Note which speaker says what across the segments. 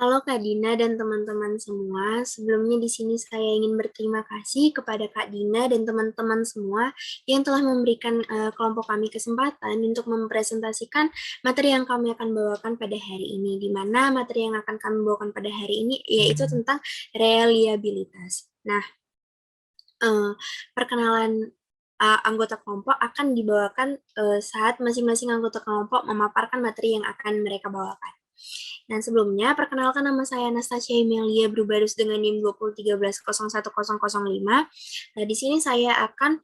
Speaker 1: Halo Kak Dina dan teman-teman semua. Sebelumnya di sini saya ingin berterima kasih kepada Kak Dina dan teman-teman semua yang telah memberikan kelompok kami kesempatan untuk mempresentasikan materi yang kami akan bawakan pada hari ini. Di mana materi yang akan kami bawakan pada hari ini yaitu tentang reliabilitas. Nah, eh, perkenalan anggota kelompok akan dibawakan saat masing-masing anggota kelompok memaparkan materi yang akan mereka bawakan. Dan sebelumnya, perkenalkan nama saya Anastasia Emilia Brubarus dengan NIM 2013010005. Nah, di sini saya akan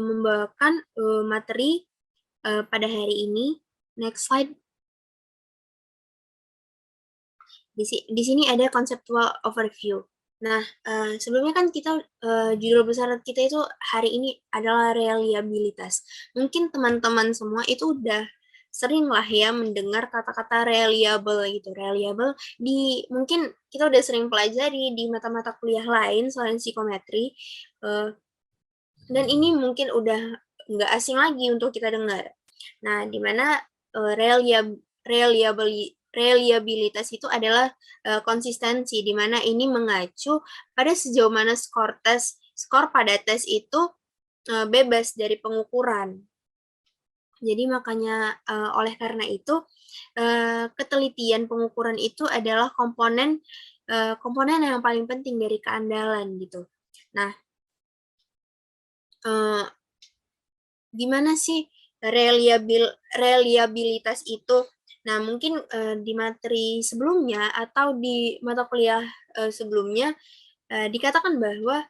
Speaker 1: membawakan materi pada hari ini. Next slide. Di sini ada conceptual overview. Nah, sebelumnya kan kita judul besar kita itu hari ini adalah reliabilitas. Mungkin teman-teman semua itu udah sering lah ya mendengar kata-kata reliable gitu. Reliable mungkin kita udah sering pelajari di mata-mata kuliah lain selain psikometri. Dan ini mungkin udah nggak asing lagi untuk kita dengar. Nah, di mana reliabilitas itu adalah konsistensi, di mana ini mengacu pada sejauh mana skor pada tes itu bebas dari pengukuran. Jadi makanya oleh karena itu ketelitian pengukuran itu adalah komponen yang paling penting dari keandalan gitu. Nah, gimana sih reliabilitas itu? Nah, mungkin di materi sebelumnya atau di mata kuliah sebelumnya dikatakan bahwa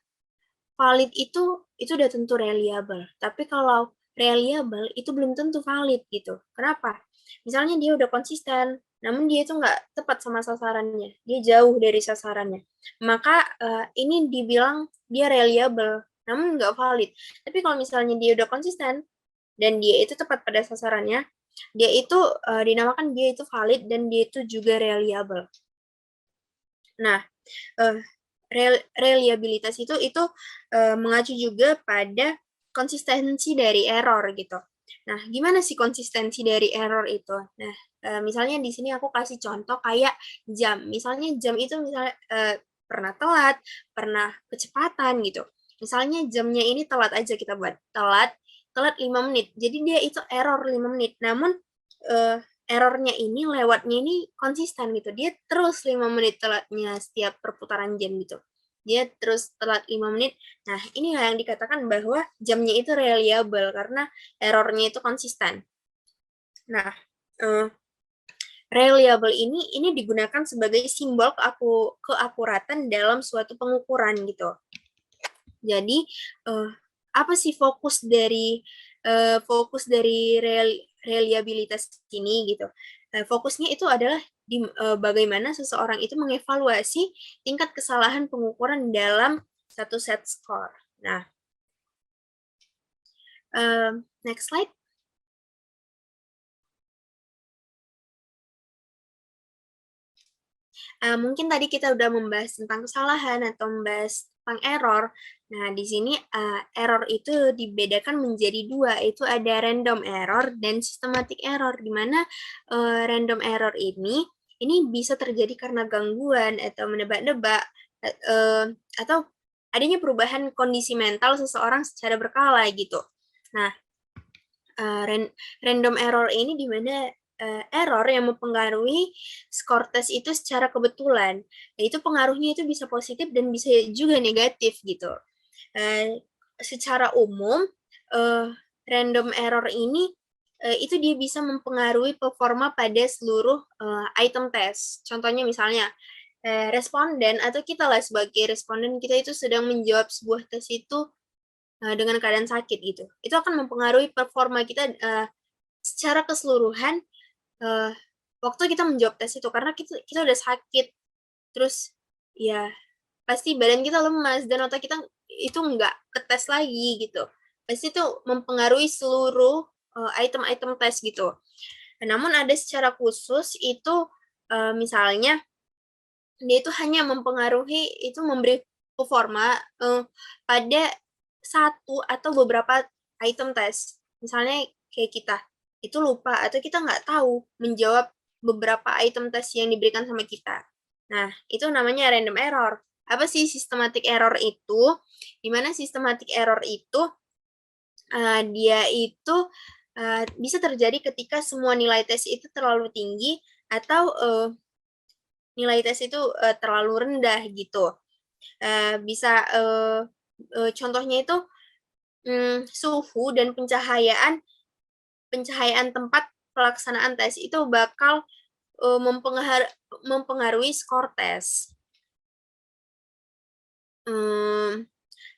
Speaker 1: valid itu udah tentu reliable. Tapi kalau reliable itu belum tentu valid gitu. Kenapa? Misalnya dia udah konsisten, namun dia itu nggak tepat sama sasarannya. Dia jauh dari sasarannya. Maka ini dibilang dia reliable, namun nggak valid. Tapi kalau misalnya dia udah konsisten, dan dia itu tepat pada sasarannya, dia itu dinamakan dia itu valid dan dia itu juga reliable. Nah, reliabilitas itu mengacu juga pada konsistensi dari error gitu. Nah, gimana sih konsistensi dari error itu? Nah, misalnya di sini aku kasih contoh kayak jam. Misalnya jam itu misalnya pernah telat, pernah kecepatan gitu. Misalnya jamnya ini telat aja kita buat. Telat 5 menit. Jadi dia itu error 5 menit. Namun errornya ini lewatnya ini konsisten gitu. Dia terus 5 menit telatnya setiap perputaran jam gitu. Dia terus telat 5 menit. Nah, ini yang dikatakan bahwa jamnya itu reliable karena errornya itu konsisten. Nah, reliable ini digunakan sebagai simbol keakuratan dalam suatu pengukuran gitu. Jadi apa sih fokus dari reliabilitas ini gitu? Fokusnya itu adalah di bagaimana seseorang itu mengevaluasi tingkat kesalahan pengukuran dalam satu set skor. Nah, next slide. Mungkin tadi kita udah membahas tentang kesalahan atau membahas tentang error. Nah, di sini error itu dibedakan menjadi dua, itu ada random error dan systematic error, di mana random error ini bisa terjadi karena gangguan atau menebak-nebak atau adanya perubahan kondisi mental seseorang secara berkala gitu. Nah, random error ini di mana error yang mempengaruhi skor tes itu secara kebetulan. Nah, itu pengaruhnya itu bisa positif dan bisa juga negatif gitu. Secara umum, random error ini itu dia bisa mempengaruhi performa pada seluruh item tes. Contohnya misalnya responden atau kita lah sebagai responden kita itu sedang menjawab sebuah tes itu dengan keadaan sakit gitu. Itu akan mempengaruhi performa kita secara keseluruhan waktu kita menjawab tes itu karena kita udah sakit, terus ya pasti badan kita lemas dan otak kita itu nggak ketes lagi gitu. Pasti itu mempengaruhi seluruh item-item tes gitu. Namun ada secara khusus itu misalnya dia itu hanya mempengaruhi itu memberi performa pada satu atau beberapa item tes. Misalnya kayak kita itu lupa atau kita nggak tahu menjawab beberapa item tes yang diberikan sama kita. Nah, itu namanya random error. Apa sih systematic error itu? Dimana systematic error itu dia itu bisa terjadi ketika semua nilai tes itu terlalu tinggi atau nilai tes itu terlalu rendah gitu. Bisa contohnya itu suhu dan pencahayaan tempat pelaksanaan tes itu bakal mempengaruhi skor tes.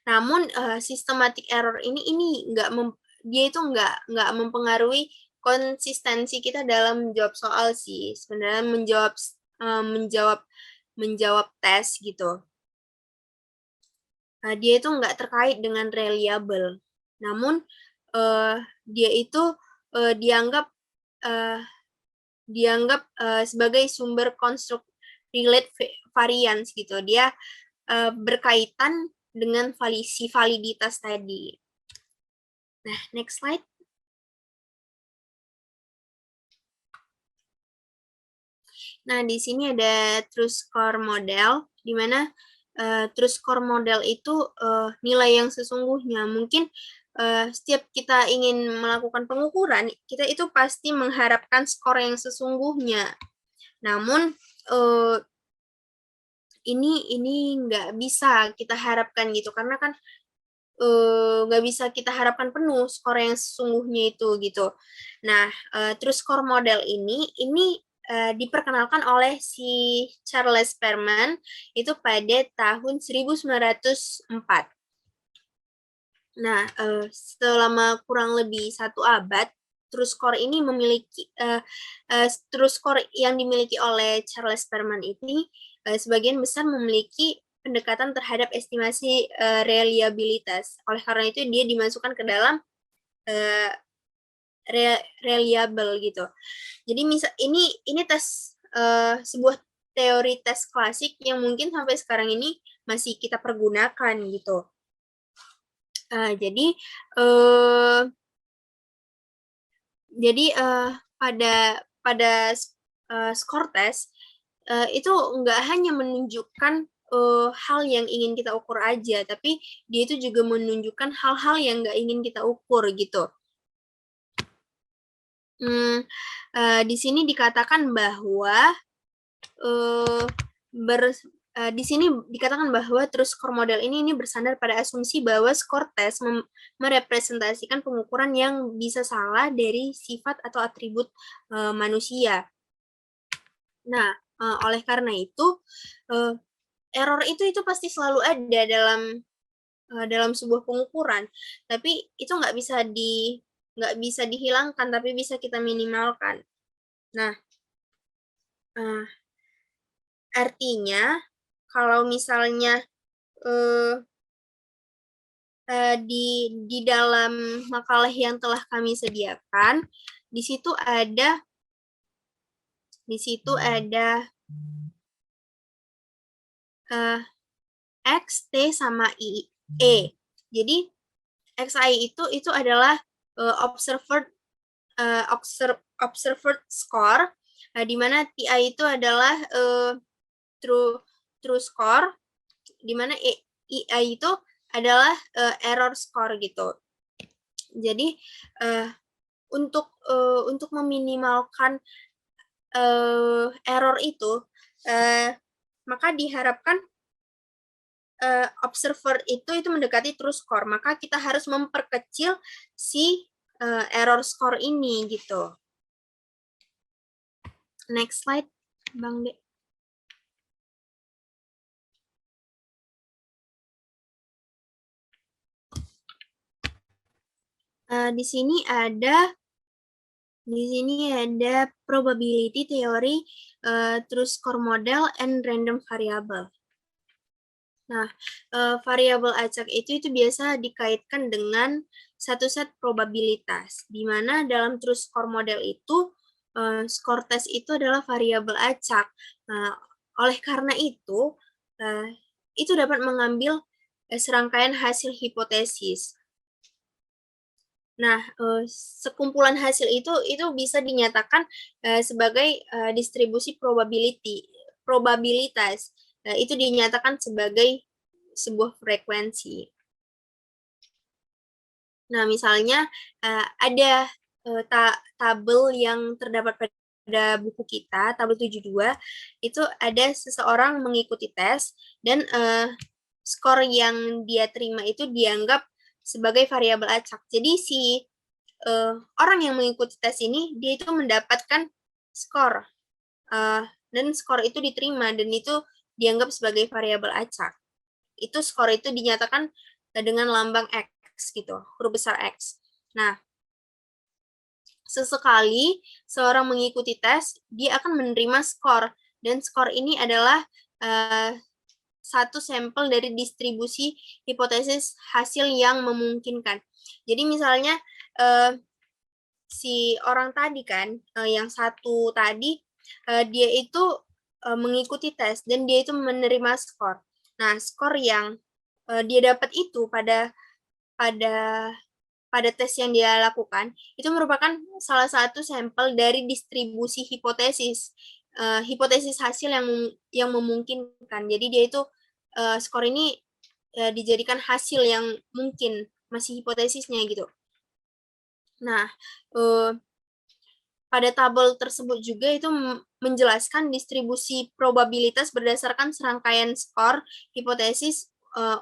Speaker 1: Namun systematic error ini dia itu nggak mempengaruhi konsistensi kita dalam menjawab soal sih. Sebenarnya menjawab menjawab tes gitu. Dia itu nggak terkait dengan reliable. Namun dia itu dianggap sebagai sumber konstruk relate variance gitu. Dia berkaitan dengan validitas tadi. Nah, next slide. Nah, di sini ada true score model, di mana true score model itu nilai yang sesungguhnya. Mungkin setiap kita ingin melakukan pengukuran, kita itu pasti mengharapkan skor yang sesungguhnya. Namun, ini nggak bisa kita harapkan gitu, karena kan nggak bisa kita harapkan penuh skor yang sesungguhnya itu gitu. Nah, true score model ini diperkenalkan oleh si Charles Perman itu pada tahun 1904. Nah, selama kurang lebih 1 abad, true score ini memiliki true score yang dimiliki oleh Charles Perman ini sebagian besar memiliki pendekatan terhadap estimasi reliabilitas. Oleh karena itu dia dimasukkan ke dalam reliable gitu. Jadi ini tes sebuah teori tes klasik yang mungkin sampai sekarang ini masih kita pergunakan gitu. Jadi pada skor tes itu nggak hanya menunjukkan hal yang ingin kita ukur aja, tapi dia itu juga menunjukkan hal-hal yang nggak ingin kita ukur gitu. Di sini dikatakan bahwa di sini dikatakan bahwa true score model ini bersandar pada asumsi bahwa skor tes merepresentasikan pengukuran yang bisa salah dari sifat atau atribut manusia. Nah, oleh karena itu error itu pasti selalu ada dalam sebuah pengukuran, tapi itu nggak bisa dihilangkan, tapi bisa kita minimalkan. Nah, artinya kalau misalnya di dalam makalah yang telah kami sediakan, di situ ada X, T, sama I, E. Jadi XI itu adalah observed score, di mana TI itu adalah true score, di mana EI itu adalah error score gitu. Jadi untuk meminimalkan error itu, maka diharapkan observer itu mendekati true score, maka kita harus memperkecil si error score ini gitu. Next slide, Bang De. Di sini ada probability theory, true score model, and random variable. Nah, variabel acak itu biasa dikaitkan dengan satu set probabilitas, di mana dalam true score model itu skor tes itu adalah variabel acak. Nah, oleh karena itu dapat mengambil serangkaian hasil hipotesis. Nah, sekumpulan hasil itu bisa dinyatakan sebagai distribusi probabilitas itu dinyatakan sebagai sebuah frekuensi. Nah, misalnya ada tabel yang terdapat pada buku kita, tabel 72, itu ada seseorang mengikuti tes dan skor yang dia terima itu dianggap sebagai variabel acak. Jadi si orang yang mengikuti tes ini, dia itu mendapatkan skor, dan skor itu diterima, dan itu dianggap sebagai variabel acak. Itu skor itu dinyatakan dengan lambang X gitu, huruf besar X. Nah, sesekali seorang mengikuti tes, dia akan menerima skor, dan skor ini adalah satu sampel dari distribusi hipotesis hasil yang memungkinkan. Jadi misalnya si orang tadi kan, yang satu tadi, dia itu mengikuti tes dan dia itu menerima skor. Nah, skor yang dia dapat itu pada tes yang dia lakukan, itu merupakan salah satu sampel dari distribusi hipotesis, hipotesis hasil yang memungkinkan. Jadi dia itu skor ini dijadikan hasil yang mungkin, masih hipotesisnya gitu. Nah, pada tabel tersebut juga itu menjelaskan distribusi probabilitas berdasarkan serangkaian skor hipotesis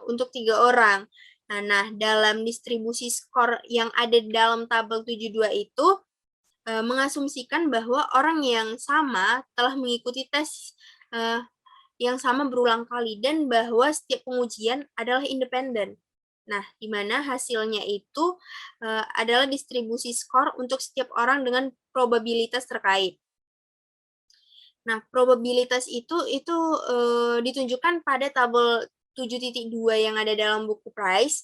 Speaker 1: untuk 3 orang. Nah, dalam distribusi skor yang ada dalam tabel 72 itu mengasumsikan bahwa orang yang sama telah mengikuti tes yang sama berulang kali dan bahwa setiap pengujian adalah independen. Nah, di mana hasilnya itu adalah distribusi skor untuk setiap orang dengan probabilitas terkait. Nah, probabilitas itu ditunjukkan pada tabel 7.2 yang ada dalam buku Price,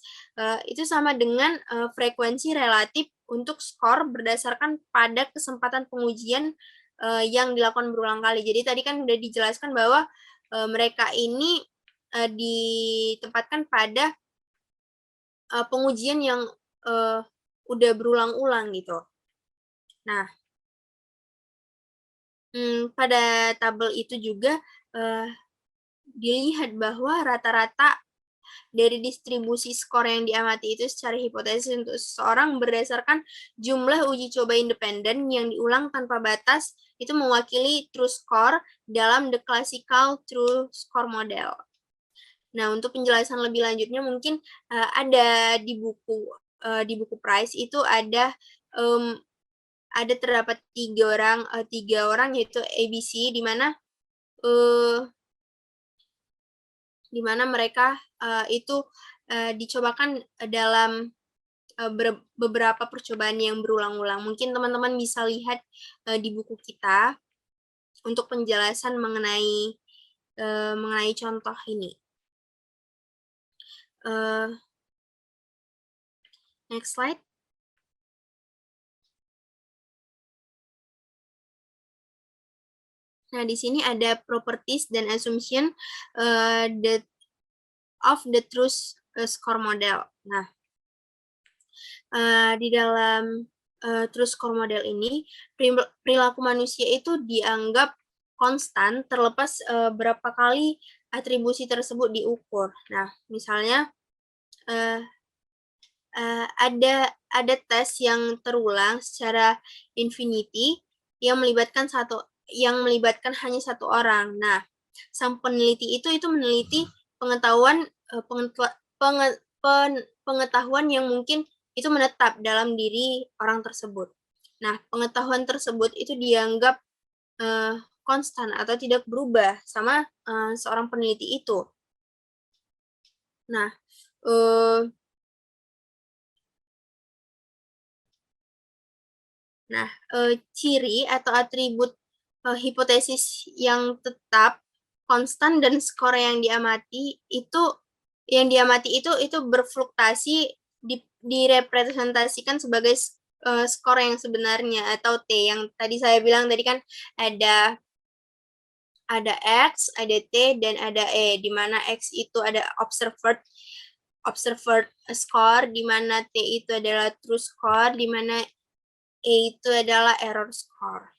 Speaker 1: itu sama dengan frekuensi relatif untuk skor berdasarkan pada kesempatan pengujian yang dilakukan berulang kali. Jadi tadi kan sudah dijelaskan bahwa mereka ini ditempatkan pada pengujian yang udah berulang-ulang gitu. Nah, pada tabel itu juga dilihat bahwa rata-rata dari distribusi skor yang diamati itu secara hipotesis untuk seseorang berdasarkan jumlah uji coba independen yang diulang tanpa batas itu mewakili true score dalam the classical true score model. Nah, untuk penjelasan lebih lanjutnya mungkin ada di buku Price itu ada terdapat tiga orang yaitu ABC di mana mereka itu dicobakan dalam beberapa percobaan yang berulang-ulang. Mungkin teman-teman bisa lihat di buku kita untuk penjelasan mengenai contoh ini. Next slide. Nah, di sini ada properties dan assumption of the truth score model. Nah, di dalam true score model ini, perilaku manusia itu dianggap konstan terlepas berapa kali atribusi tersebut diukur. Nah, misalnya ada tes yang terulang secara infinity yang melibatkan hanya satu orang. Nah, sang peneliti itu meneliti pengetahuan yang mungkin itu menetap dalam diri orang tersebut. Nah, pengetahuan tersebut itu dianggap konstan atau tidak berubah sama seorang peneliti itu. Nah, ciri atau atribut hipotesis yang tetap, konstan, dan skor yang diamati itu berfluktuasi direpresentasikan sebagai skor yang sebenarnya atau T yang tadi saya bilang tadi kan ada X, ada T, dan ada E, di mana X itu ada observed score, di mana T itu adalah true score, di mana E itu adalah error score.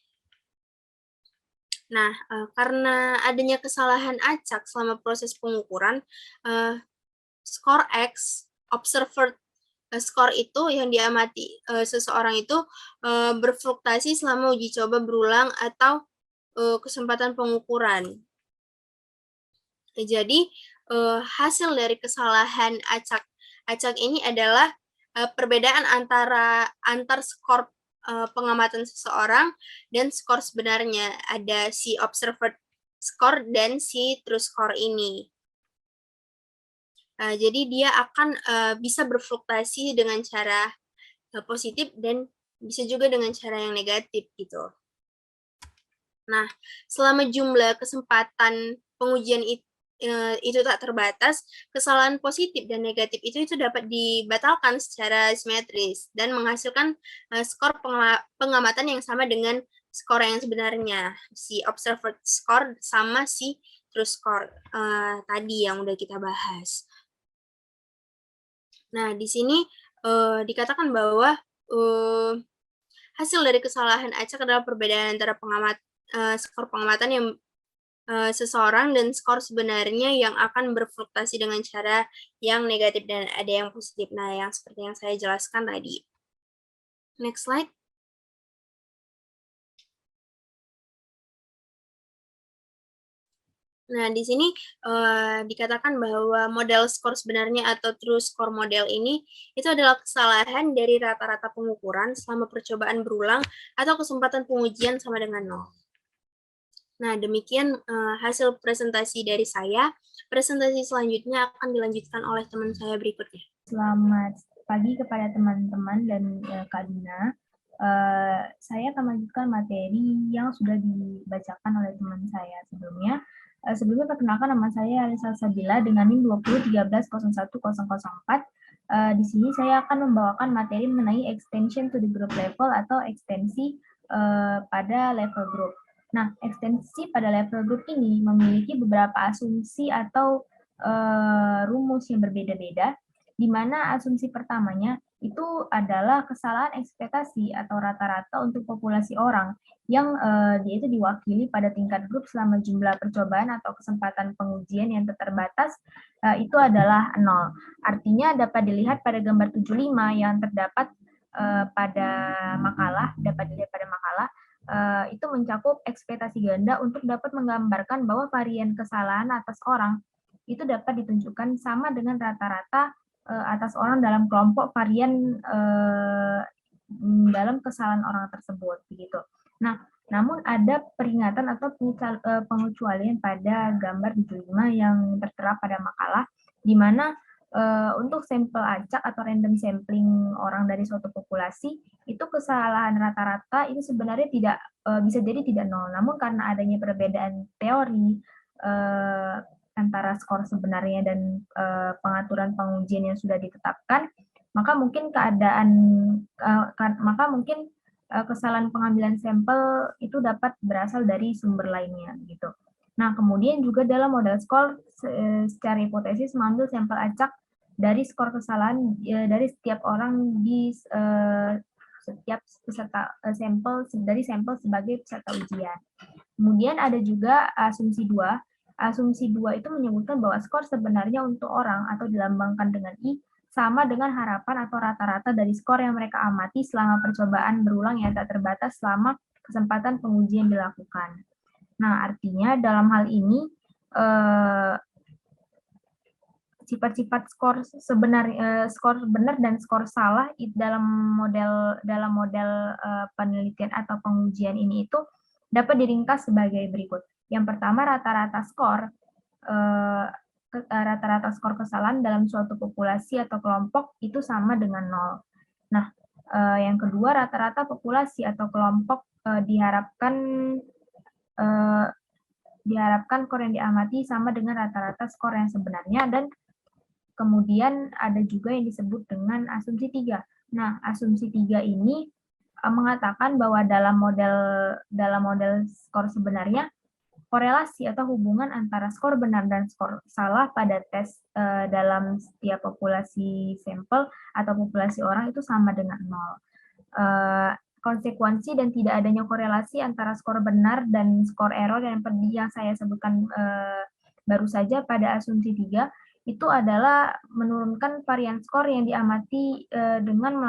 Speaker 1: Nah, karena adanya kesalahan acak selama proses pengukuran, skor X, observed skor itu yang diamati seseorang itu berfluktuasi selama uji coba berulang atau kesempatan pengukuran. Jadi hasil dari kesalahan acak ini adalah perbedaan antar skor pengamatan seseorang dan skor sebenarnya. Ada si observed score dan si true score ini. Jadi dia akan bisa berfluktuasi dengan cara positif dan bisa juga dengan cara yang negatif gitu. Nah, selama jumlah kesempatan pengujian itu tak terbatas, kesalahan positif dan negatif itu dapat dibatalkan secara simetris dan menghasilkan skor pengamatan yang sama dengan skor yang sebenarnya, si observed score sama si true score tadi yang udah kita bahas. Nah, di sini dikatakan bahwa hasil dari kesalahan acak adalah perbedaan antara skor pengamatan yang seseorang dan skor sebenarnya yang akan berfluktuasi dengan cara yang negatif dan ada yang positif. Nah, yang seperti yang saya jelaskan tadi. Next slide. Nah, di sini dikatakan bahwa model skor sebenarnya atau true score model ini itu adalah kesalahan dari rata-rata pengukuran selama percobaan berulang atau kesempatan pengujian sama dengan 0. Nah, demikian hasil presentasi dari saya. Presentasi selanjutnya akan dilanjutkan oleh teman saya berikutnya.
Speaker 2: Selamat pagi kepada teman-teman dan Kak Dina. Saya akan melanjutkan materi yang sudah dibacakan oleh teman saya sebelumnya. Sebelumnya perkenalkan, nama saya Alisa Sabila dengan NIM 2013011004. Di sini saya akan membawakan materi mengenai extension to the group level atau ekstensi pada level group. Nah, ekstensi pada level group ini memiliki beberapa asumsi atau rumus yang berbeda-beda, di mana asumsi pertamanya itu adalah kesalahan ekspektasi atau rata-rata untuk populasi orang yang dia itu diwakili pada tingkat grup selama jumlah percobaan atau kesempatan pengujian yang terbatas itu adalah 0. Artinya dapat dilihat pada gambar 75 yang terdapat pada makalah, itu mencakup ekspektasi ganda untuk dapat menggambarkan bahwa varian kesalahan atas orang itu dapat ditunjukkan sama dengan rata-rata atas orang dalam kelompok varian dalam kesalahan orang tersebut begitu. Nah, namun ada peringatan atau pengecualian pada gambar 75 yang tertera pada makalah, di mana untuk sampel acak atau random sampling orang dari suatu populasi, itu kesalahan rata-rata itu sebenarnya tidak bisa jadi tidak nol. Namun karena adanya perbedaan teori antara skor sebenarnya dan pengaturan pengujian yang sudah ditetapkan, maka mungkin kesalahan pengambilan sampel itu dapat berasal dari sumber lainnya gitu. Nah, kemudian juga dalam model skor secara hipotesis mengambil sampel acak dari skor kesalahan dari setiap orang di setiap peserta sampel sebagai peserta ujian. Kemudian ada juga asumsi 2. Asumsi 2 itu menyebutkan bahwa skor sebenarnya untuk orang atau dilambangkan dengan I sama dengan harapan atau rata-rata dari skor yang mereka amati selama percobaan berulang yang tak terbatas selama kesempatan pengujian dilakukan. Nah, artinya dalam hal ini sifat-sifat skor benar dan skor salah dalam model penelitian atau pengujian ini itu dapat diringkas sebagai berikut. Yang pertama, rata-rata skor kesalahan dalam suatu populasi atau kelompok itu sama dengan 0. Nah, yang kedua, rata-rata populasi atau kelompok diharapkan skor yang diamati sama dengan rata-rata skor yang sebenarnya, dan kemudian ada juga yang disebut dengan asumsi 3. Nah, asumsi 3 ini mengatakan bahwa dalam model skor sebenarnya, korelasi atau hubungan antara skor benar dan skor salah pada tes dalam setiap populasi sampel atau populasi orang itu sama dengan 0. konsekuensi dan tidak adanya korelasi antara skor benar dan skor error yang saya sebutkan baru saja pada asumsi 3 itu adalah menurunkan varian skor yang diamati dengan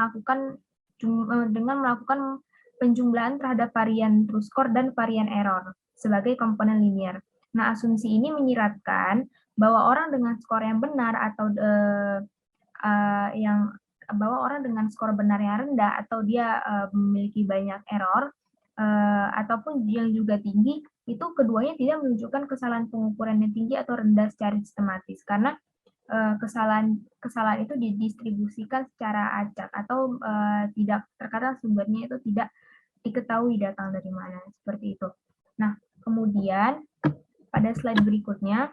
Speaker 2: melakukan penjumlahan terhadap varian true score dan varian error sebagai komponen linear. Nah, asumsi ini menyiratkan bahwa orang dengan skor yang benar atau bahwa orang dengan skor benar yang rendah atau dia memiliki banyak error ataupun yang juga tinggi, itu keduanya tidak menunjukkan kesalahan pengukuran yang tinggi atau rendah secara sistematis karena kesalahan itu didistribusikan secara acak atau tidak, terkadang sumbernya itu tidak diketahui datang dari mana, seperti itu. Nah, kemudian pada slide berikutnya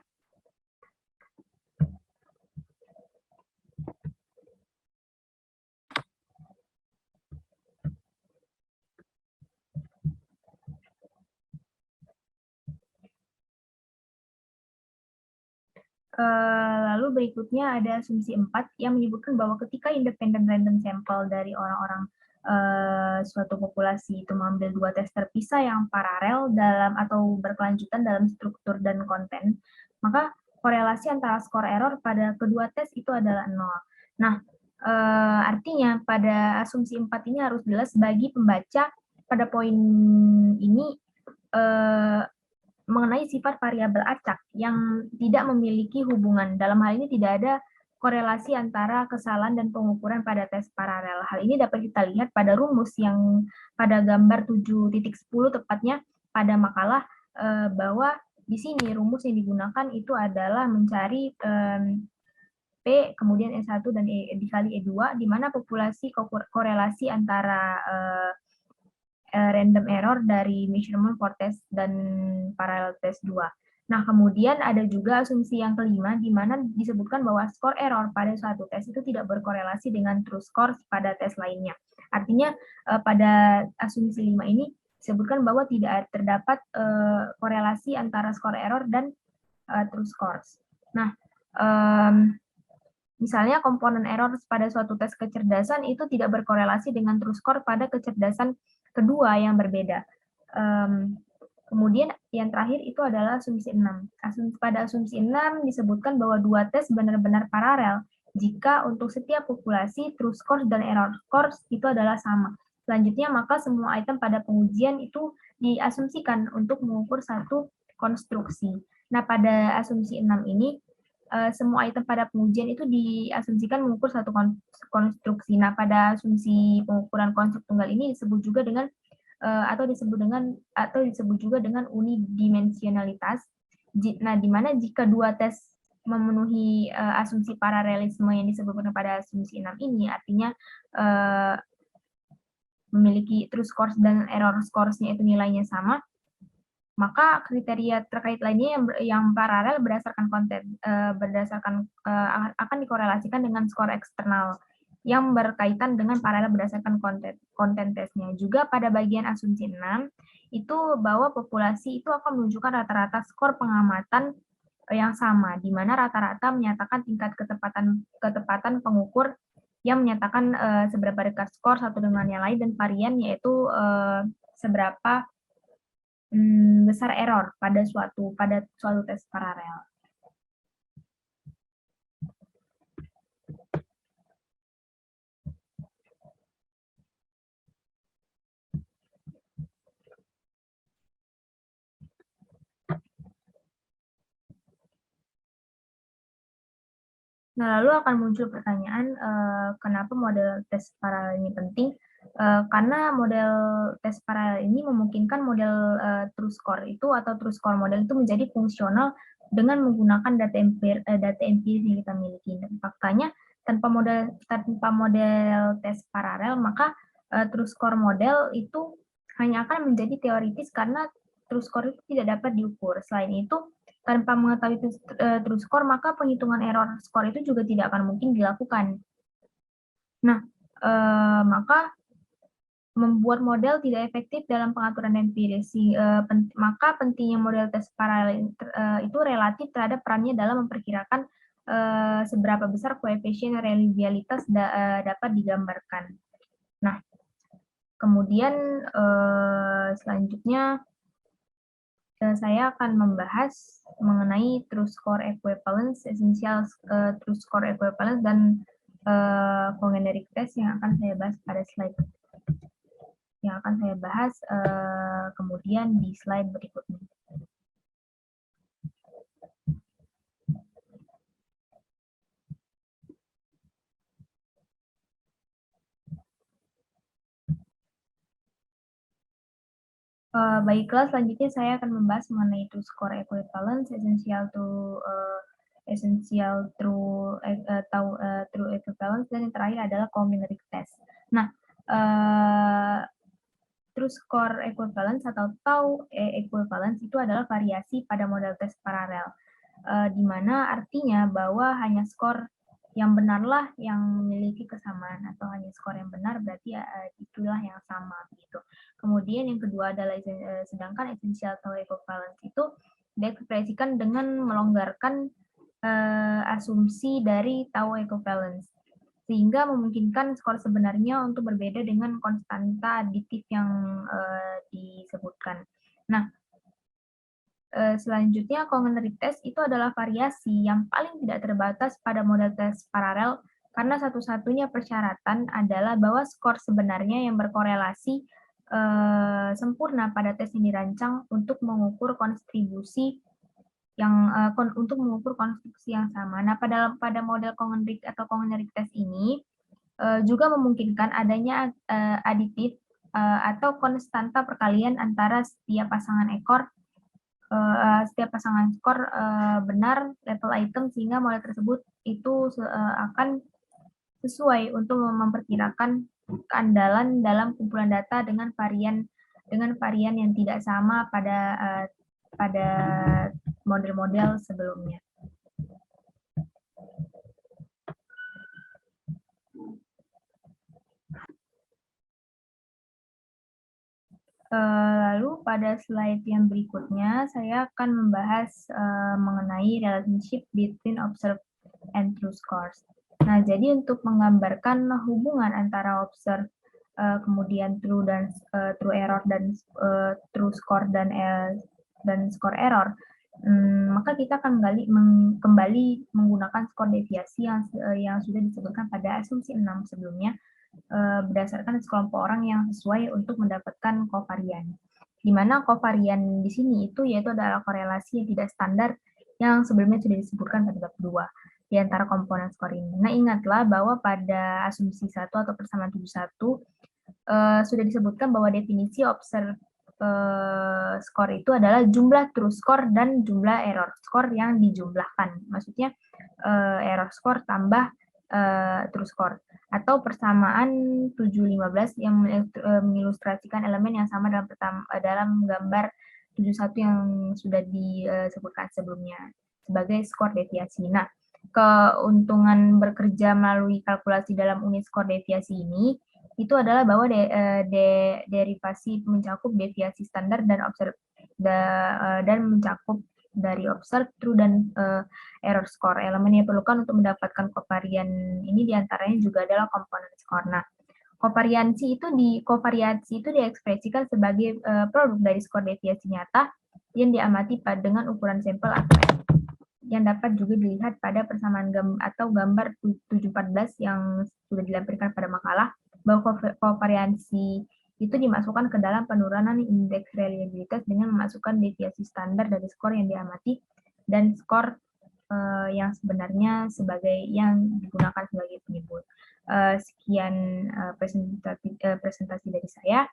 Speaker 2: lalu berikutnya ada asumsi 4 yang menyebutkan bahwa ketika independent random sample dari orang-orang suatu populasi itu mengambil dua tes terpisah yang paralel dalam atau berkelanjutan dalam struktur dan konten, maka korelasi antara skor error pada kedua tes itu adalah 0. Nah, artinya pada asumsi 4 ini harus jelas bagi pembaca pada poin ini mengenai sifat variabel acak yang tidak memiliki hubungan. Dalam hal ini tidak ada korelasi antara kesalahan dan pengukuran pada tes paralel. Hal ini dapat kita lihat pada rumus yang pada gambar 7.10 tepatnya pada makalah bahwa di sini rumus yang digunakan itu adalah mencari P, kemudian E1 dan dikali E2, di mana populasi korelasi antara random error dari measurement for test dan parallel test 2. Nah, kemudian ada juga asumsi yang kelima, di mana disebutkan bahwa skor error pada suatu tes itu tidak berkorelasi dengan true score pada tes lainnya. Artinya, pada asumsi 5 ini disebutkan bahwa tidak terdapat korelasi antara skor error dan true scores. Nah, misalnya komponen error pada suatu tes kecerdasan itu tidak berkorelasi dengan true score pada kecerdasan kedua yang berbeda. Kemudian yang terakhir itu adalah asumsi 6. Pada asumsi 6 disebutkan bahwa dua tes benar-benar paralel jika untuk setiap populasi true scores dan error scores itu adalah sama. Selanjutnya maka semua item pada pengujian itu diasumsikan untuk mengukur satu konstruksi. Nah, pada asumsi 6 ini semua item pada pengujian itu diasumsikan mengukur satu konstruksi. Nah, pada asumsi pengukuran konstruk tunggal ini disebut juga dengan atau disebut juga dengan unidimensionalitas. Nah, di mana jika dua tes memenuhi asumsi paralelisme yang disebutkan pada asumsi 6 ini, artinya memiliki true scores dan error scores-nya itu nilainya sama, maka kriteria terkait lainnya yang paralel berdasarkan konten akan dikorelasikan dengan skor eksternal yang berkaitan dengan paralel berdasarkan konten tesnya. Juga pada bagian asumsi 6 itu bahwa populasi itu akan menunjukkan rata-rata skor pengamatan yang sama, di mana rata-rata menyatakan tingkat ketepatan pengukur yang menyatakan seberapa dekat skor satu dengan yang lain, dan varian yaitu seberapa besar error pada suatu tes paralel. Nah, lalu akan muncul pertanyaan, kenapa model tes paralel ini penting? Karena model tes paralel ini memungkinkan model true score itu atau true score model itu menjadi fungsional dengan menggunakan data empiris yang kita miliki. Dan faktanya tanpa model tes paralel, maka true score model itu hanya akan menjadi teoritis karena true score itu tidak dapat diukur. Selain itu, tanpa mengetahui true score, maka penghitungan error score itu juga tidak akan mungkin dilakukan. Nah, maka membuat model tidak efektif dalam pengaturan empiris. Maka pentingnya model tes paralel itu relatif terhadap perannya dalam memperkirakan seberapa besar koefisien reliabilitas dapat digambarkan. Nah, Kemudian selanjutnya saya akan membahas mengenai true score equivalence, essential true score equivalence, dan cognitive test yang akan saya bahas pada slide yang akan saya bahas kemudian di slide berikutnya. Baiklah, selanjutnya saya akan membahas mengenai true score equivalence, true equivalence, dan yang terakhir adalah combinatoric test. Nah, true score equivalence atau tau equivalence itu adalah variasi pada model tes paralel, di mana artinya bahwa hanya skor yang benarlah yang memiliki kesamaan, atau hanya skor yang benar berarti itulah yang sama gitu. Kemudian yang kedua adalah sedangkan essential tau equivalence itu diekspresikan dengan melonggarkan asumsi dari tau equivalence, sehingga memungkinkan skor sebenarnya untuk berbeda dengan konstanta aditif yang disebutkan. Nah, selanjutnya cognitive test itu adalah variasi yang paling tidak terbatas pada model tes paralel, karena satu-satunya persyaratan adalah bahwa skor sebenarnya yang berkorelasi sempurna pada tes yang dirancang untuk mengukur kontribusi yang sama. Nah, pada model cognitive atau cognitive test ini juga memungkinkan adanya aditif atau konstanta perkalian antara setiap pasangan skor benar level item, sehingga model tersebut itu akan sesuai untuk memperkirakan keandalan dalam kumpulan data dengan varian yang tidak sama pada model-model sebelumnya. Lalu pada slide yang berikutnya, saya akan membahas mengenai relationship between observed and true scores. Nah, jadi untuk menggambarkan hubungan antara observed, kemudian true error, dan true score dan score error, maka kita akan kembali menggunakan skor deviasi yang sudah disebutkan pada asumsi 6 sebelumnya, berdasarkan sekelompok orang yang sesuai untuk mendapatkan kovarian. Di mana kovarian di sini yaitu adalah korelasi yang tidak standar yang sebelumnya sudah disebutkan pada bab 2 di antara komponen skor ini. Nah, ingatlah bahwa pada asumsi 1 atau persamaan 71 sudah disebutkan bahwa definisi observed skor itu adalah jumlah true score dan jumlah error score yang dijumlahkan. Maksudnya error score tambah true score, atau persamaan 7-15 yang mengilustrasikan elemen yang sama dalam gambar 71 yang sudah disebutkan sebelumnya sebagai skor deviasi. Nah, keuntungan bekerja melalui kalkulasi dalam unit skor deviasi ini itu adalah bahwa derivasi mencakup deviasi standar dan mencakup dari observed, true, dan error score. Elemen yang diperlukan untuk mendapatkan kovarian ini diantaranya juga adalah komponen skor. Nah, kovariasi itu diekspresikan sebagai produk dari skor deviasi nyata yang diamati dengan ukuran sampel atau N, yang dapat juga dilihat pada persamaan atau gambar 714 yang sudah dilampirkan pada makalah, bahwa kovariasi itu dimasukkan ke dalam penurunan indeks reliabilitas dengan memasukkan deviasi standar dari skor yang diamati dan skor yang sebenarnya yang digunakan sebagai penyebut. Sekian presentasi dari saya.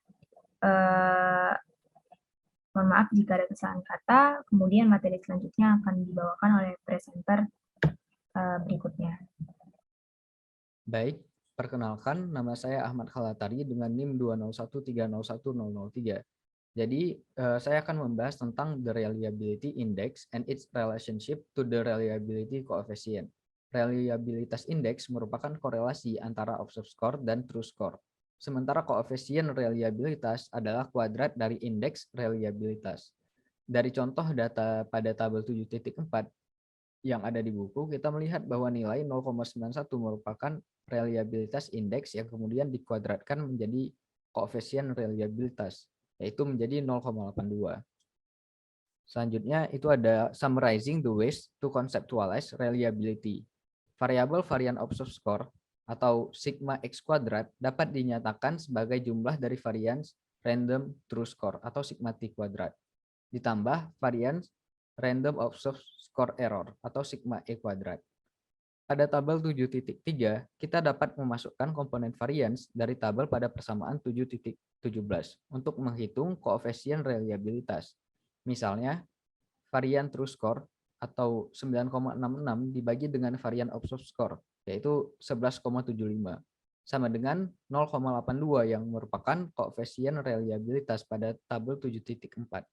Speaker 2: Mohon maaf jika ada kesalahan kata. Kemudian materi selanjutnya akan dibawakan oleh presenter berikutnya.
Speaker 3: Baik. Perkenalkan, nama saya Ahmad Khalatari dengan NIM 201301003. Jadi, saya akan membahas tentang the reliability index and its relationship to the reliability coefficient. Reliabilitas index merupakan korelasi antara observed score dan true score. Sementara koefisien reliabilitas adalah kuadrat dari indeks reliabilitas. Dari contoh data pada tabel 7.4 yang ada di buku, kita melihat bahwa nilai 0,91 merupakan reliabilitas indeks yang kemudian dikuadratkan menjadi koefisien reliabilitas, yaitu menjadi 0,82. Selanjutnya itu ada summarizing the ways to conceptualize reliability. Variabel varian of subscore atau sigma x kuadrat dapat dinyatakan sebagai jumlah dari varians random true score atau sigma t kuadrat ditambah varians random of subscore error atau sigma e kuadrat. Pada tabel 7.3, kita dapat memasukkan komponen varians dari tabel pada persamaan 7.17 untuk menghitung koefisien reliabilitas. Misalnya, varian true score atau 9,66 dibagi dengan varian of score, yaitu 11,75, sama dengan 0,82 yang merupakan koefisien reliabilitas pada tabel 7.4.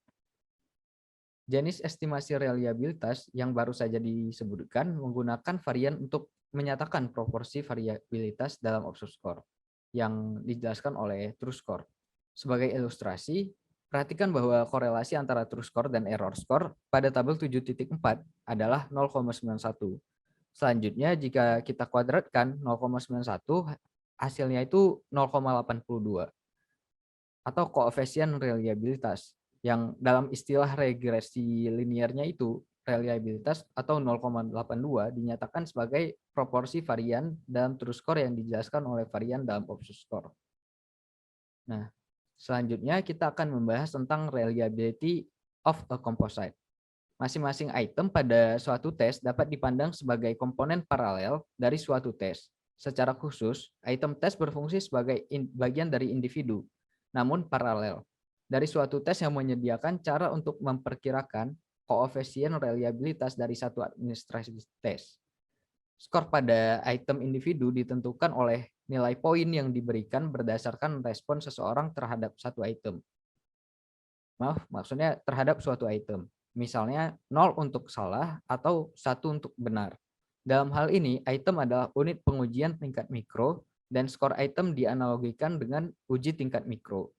Speaker 3: Jenis estimasi reliabilitas yang baru saja disebutkan menggunakan varian untuk menyatakan proporsi variabilitas dalam observed score yang dijelaskan oleh true score. Sebagai ilustrasi, perhatikan bahwa korelasi antara true score dan error score pada tabel 7.4 adalah 0,91. Selanjutnya, jika kita kuadratkan 0,91, hasilnya itu 0,82 atau koefisien reliabilitas, yang dalam istilah regresi linearnya itu reliabilitas atau 0,82 dinyatakan sebagai proporsi varian dalam true score yang dijelaskan oleh varian dalam observed score. Nah, selanjutnya kita akan membahas tentang reliability of a composite. Masing-masing item pada suatu tes dapat dipandang sebagai komponen paralel dari suatu tes. Secara khusus, item tes berfungsi sebagai bagian dari individu, namun paralel dari suatu tes yang menyediakan cara untuk memperkirakan koefisien reliabilitas dari satu administrasi tes. Skor pada item individu ditentukan oleh nilai poin yang diberikan berdasarkan respon seseorang terhadap satu item. Maksudnya terhadap suatu item. Misalnya 0 untuk salah atau 1 untuk benar. Dalam hal ini, item adalah unit pengujian tingkat mikro dan skor item dianalogikan dengan uji tingkat mikro.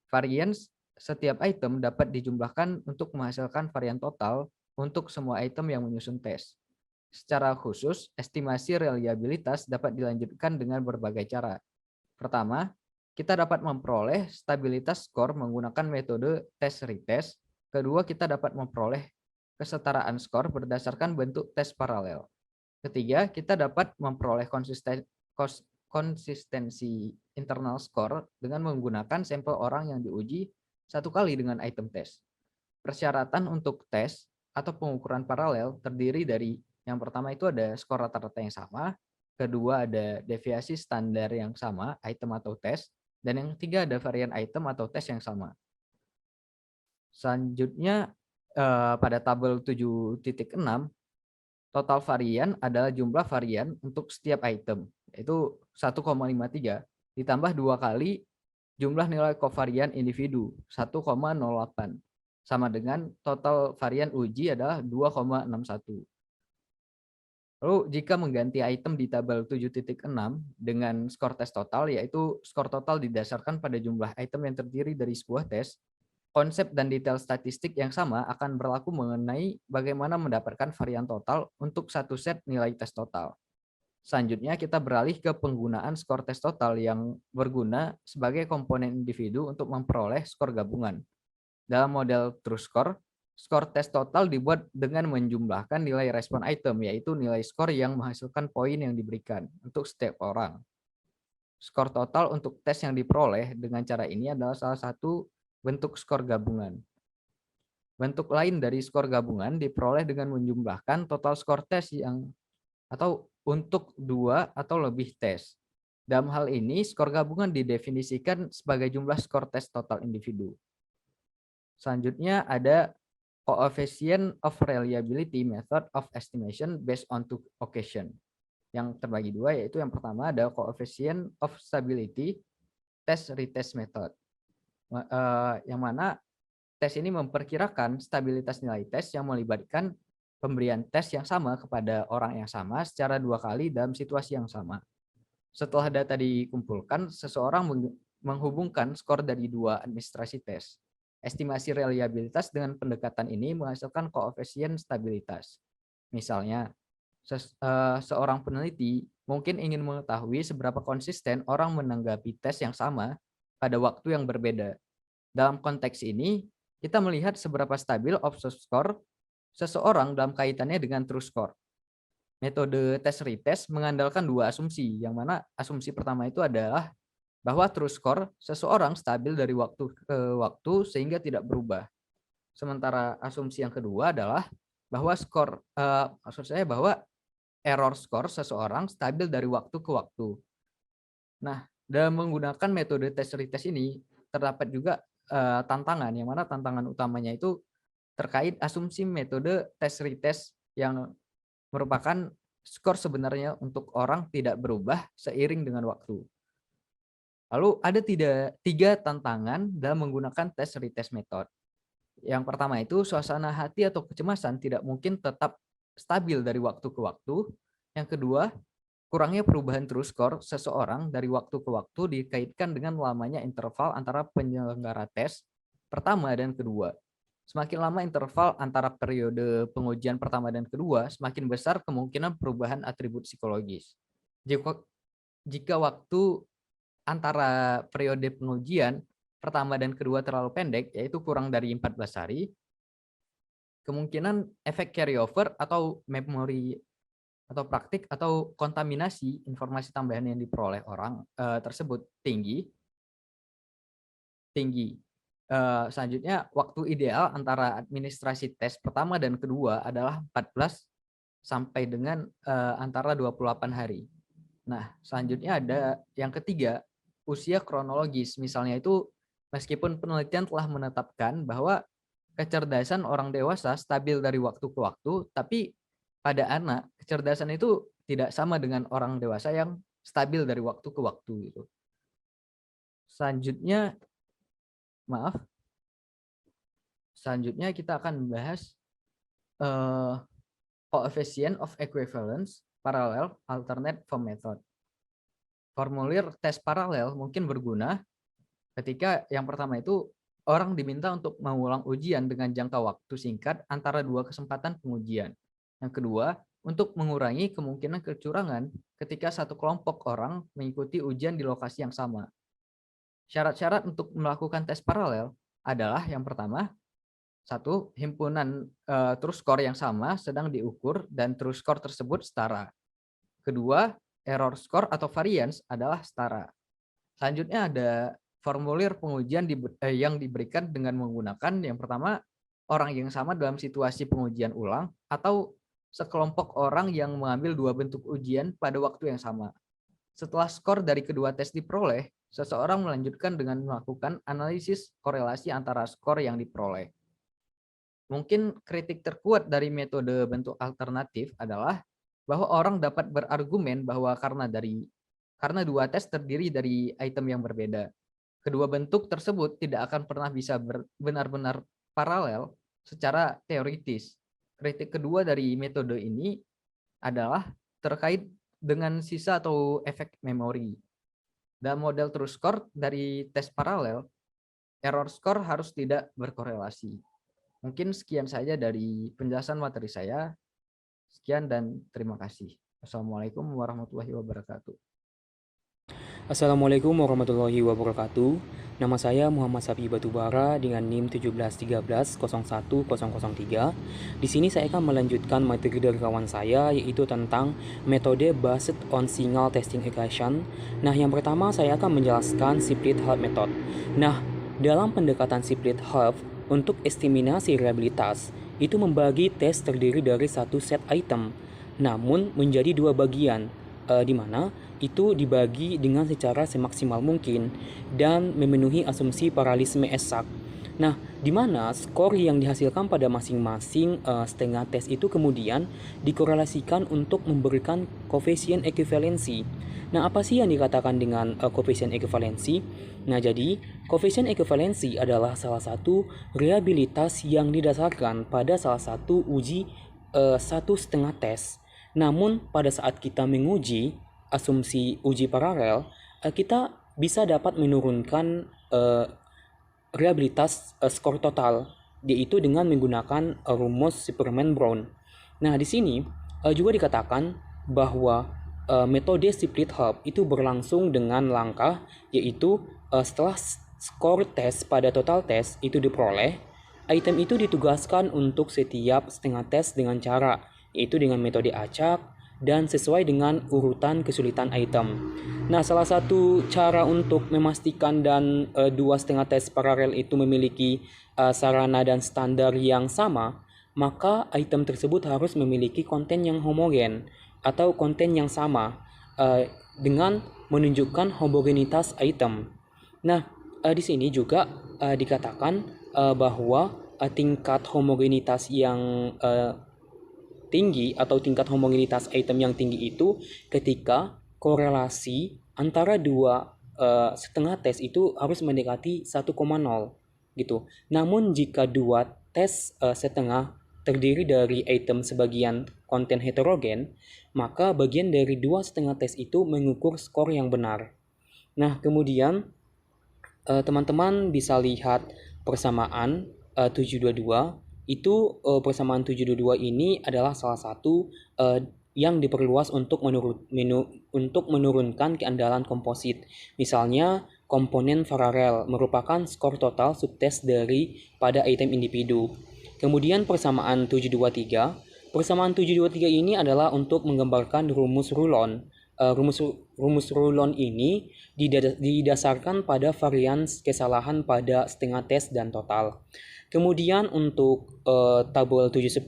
Speaker 3: Varians setiap item dapat dijumlahkan untuk menghasilkan varian total untuk semua item yang menyusun tes. Secara khusus, estimasi reliabilitas dapat dilanjutkan dengan berbagai cara. Pertama, kita dapat memperoleh stabilitas skor menggunakan metode tes-retest. Kedua, kita dapat memperoleh kesetaraan skor berdasarkan bentuk tes paralel. Ketiga, kita dapat memperoleh konsistensi internal score dengan menggunakan sampel orang yang diuji satu kali dengan item tes. Persyaratan untuk tes atau pengukuran paralel terdiri dari yang pertama itu ada skor rata-rata yang sama, kedua ada deviasi standar yang sama, item atau tes, dan yang ketiga ada varian item atau tes yang sama. Selanjutnya pada tabel 7.6, total varian adalah jumlah varian untuk setiap item, yaitu 1,53, ditambah 2 kali jumlah nilai kovarian individu, 1,08, sama dengan total varian uji adalah 2,61. Lalu jika mengganti item di tabel 7.6 dengan skor tes total, yaitu skor total didasarkan pada jumlah item yang terdiri dari sebuah tes, konsep dan detail statistik yang sama akan berlaku mengenai bagaimana mendapatkan varian total untuk satu set nilai tes total. Selanjutnya kita beralih ke penggunaan skor tes total yang berguna sebagai komponen individu untuk memperoleh skor gabungan. Dalam model true score, skor tes total dibuat dengan menjumlahkan nilai respon item, yaitu nilai skor yang menghasilkan poin yang diberikan untuk setiap orang. Skor total untuk tes yang diperoleh dengan cara ini adalah salah satu bentuk skor gabungan. Bentuk lain dari skor gabungan diperoleh dengan menjumlahkan total skor tes yang atau untuk 2 atau lebih tes. Dalam hal ini, skor gabungan didefinisikan sebagai jumlah skor tes total individu. Selanjutnya ada coefficient of reliability method of estimation based on two occasion. Yang terbagi dua, yaitu yang pertama ada coefficient of stability test-retest method. Yang mana tes ini memperkirakan stabilitas nilai tes yang melibatkan pemberian tes yang sama kepada orang yang sama secara 2 kali dalam situasi yang sama. Setelah data dikumpulkan, seseorang menghubungkan skor dari 2 administrasi tes. Estimasi reliabilitas dengan pendekatan ini menghasilkan koefisien stabilitas. Misalnya, seorang peneliti mungkin ingin mengetahui seberapa konsisten orang menanggapi tes yang sama pada waktu yang berbeda. Dalam konteks ini, kita melihat seberapa stabil observed score seseorang dalam kaitannya dengan true score. Metode tes retest mengandalkan dua asumsi, yang mana asumsi pertama itu adalah bahwa true score seseorang stabil dari waktu ke waktu sehingga tidak berubah. Sementara asumsi yang kedua adalah bahwa bahwa error score seseorang stabil dari waktu ke waktu. Nah, dalam menggunakan metode tes retest ini terdapat juga tantangan, yang mana tantangan utamanya itu terkait asumsi metode tes retest yang merupakan skor sebenarnya untuk orang tidak berubah seiring dengan waktu. Lalu ada tiga tantangan dalam menggunakan tes retest method. Yang pertama itu suasana hati atau kecemasan tidak mungkin tetap stabil dari waktu ke waktu. Yang kedua, kurangnya perubahan true score seseorang dari waktu ke waktu dikaitkan dengan lamanya interval antara penyelenggara tes pertama dan kedua. Semakin lama interval antara periode pengujian pertama dan kedua, semakin besar kemungkinan perubahan atribut psikologis. Jika waktu antara periode pengujian pertama dan kedua terlalu pendek, yaitu kurang dari 14 hari, kemungkinan efek carryover atau memori atau praktik atau kontaminasi informasi tambahan yang diperoleh orang tersebut tinggi. Selanjutnya, waktu ideal antara administrasi tes pertama dan kedua adalah 14 sampai dengan antara 28 hari. Nah, selanjutnya ada yang ketiga, usia kronologis. Misalnya itu, meskipun penelitian telah menetapkan bahwa kecerdasan orang dewasa stabil dari waktu ke waktu, tapi pada anak, kecerdasan itu tidak sama dengan orang dewasa yang stabil dari waktu ke waktu. Gitu. Selanjutnya kita akan membahas coefficient of equivalence, parallel, alternate form method. Formulir tes paralel mungkin berguna ketika yang pertama itu orang diminta untuk mengulang ujian dengan jangka waktu singkat antara dua kesempatan pengujian. Yang kedua, untuk mengurangi kemungkinan kecurangan ketika satu kelompok orang mengikuti ujian di lokasi yang sama. Syarat-syarat untuk melakukan tes paralel adalah yang pertama, satu, himpunan true score yang sama sedang diukur dan true score tersebut setara. Kedua, error score atau variance adalah setara. Selanjutnya ada formulir pengujian yang diberikan dengan menggunakan yang pertama, orang yang sama dalam situasi pengujian ulang atau sekelompok orang yang mengambil dua bentuk ujian pada waktu yang sama. Setelah skor dari kedua tes diperoleh, seseorang melanjutkan dengan melakukan analisis korelasi antara skor yang diperoleh. Mungkin kritik terkuat dari metode bentuk alternatif adalah bahwa orang dapat berargumen bahwa karena dua tes terdiri dari item yang berbeda, kedua bentuk tersebut tidak akan pernah bisa benar-benar paralel secara teoritis. Kritik kedua dari metode ini adalah terkait dengan sisa atau efek memori. Dalam model true score dari tes paralel, error score harus tidak berkorelasi. Mungkin sekian saja dari penjelasan materi saya. Sekian dan terima kasih. Assalamualaikum warahmatullahi wabarakatuh.
Speaker 4: Assalamualaikum warahmatullahi wabarakatuh. Nama saya Muhammad Safi Batubara dengan NIM 171301003. Di sini saya akan melanjutkan materi dari kawan saya, yaitu tentang metode based on signal testing equation. Nah, yang pertama saya akan menjelaskan Shipley-Half method. Nah, dalam pendekatan Shipley-Half untuk estimasi reliabilitas itu membagi tes terdiri dari satu set item, namun menjadi dua bagian, di mana itu dibagi dengan secara semaksimal mungkin dan memenuhi asumsi paralelisme eksak. Nah, di mana skor yang dihasilkan pada masing-masing setengah tes itu kemudian dikorelasikan untuk memberikan koefisien ekuivalensi. Nah, apa sih yang dikatakan dengan koefisien ekuivalensi? Nah, jadi koefisien ekuivalensi adalah salah satu reliabilitas yang didasarkan pada salah satu uji satu setengah tes. Namun pada saat kita menguji asumsi uji paralel, kita bisa dapat menurunkan reliabilitas skor total, yaitu dengan menggunakan rumus Superman-Brown. Nah, di sini juga dikatakan bahwa metode split hop itu berlangsung dengan langkah, yaitu setelah skor tes pada total tes itu diperoleh, item itu ditugaskan untuk setiap setengah tes dengan cara, yaitu dengan metode acak dan sesuai dengan urutan kesulitan item. Nah, salah satu cara untuk memastikan dan dua setengah tes paralel itu memiliki sarana dan standar yang sama, maka item tersebut harus memiliki konten yang homogen atau konten yang sama dengan menunjukkan homogenitas item. Nah, di sini juga dikatakan bahwa tingkat homogenitas yang tinggi atau tingkat homogenitas item yang tinggi itu ketika korelasi antara dua setengah tes itu harus mendekati 1,0 gitu. Namun jika dua tes setengah terdiri dari item sebagian konten heterogen, maka bagian dari dua setengah tes itu mengukur skor yang benar. Nah, kemudian teman-teman bisa lihat persamaan 722. Itu persamaan 722 ini adalah salah satu yang diperluas untuk menurunkan keandalan komposit. Misalnya, komponen paralel merupakan skor total subtes dari pada item individu. Kemudian persamaan 723. Persamaan 723 ini adalah untuk menggambarkan rumus Rulon. Rumus Rulon ini didasarkan pada varians kesalahan pada setengah tes dan total. Kemudian untuk tabel 710,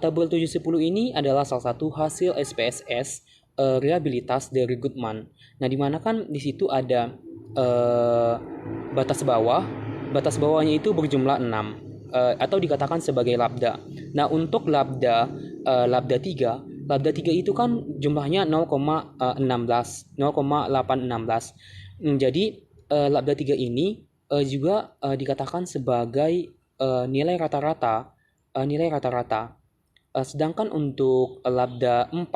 Speaker 4: tabel 710 ini adalah salah satu hasil SPSS reliabilitas dari Goodman. Nah, di mana kan di situ ada batas bawah. Batas bawahnya itu berjumlah 6 atau dikatakan sebagai labda. Nah, untuk labda 3, labda 3 itu kan jumlahnya 0,816. Jadi labda 3 ini juga dikatakan sebagai nilai rata-rata. Sedangkan untuk labda 4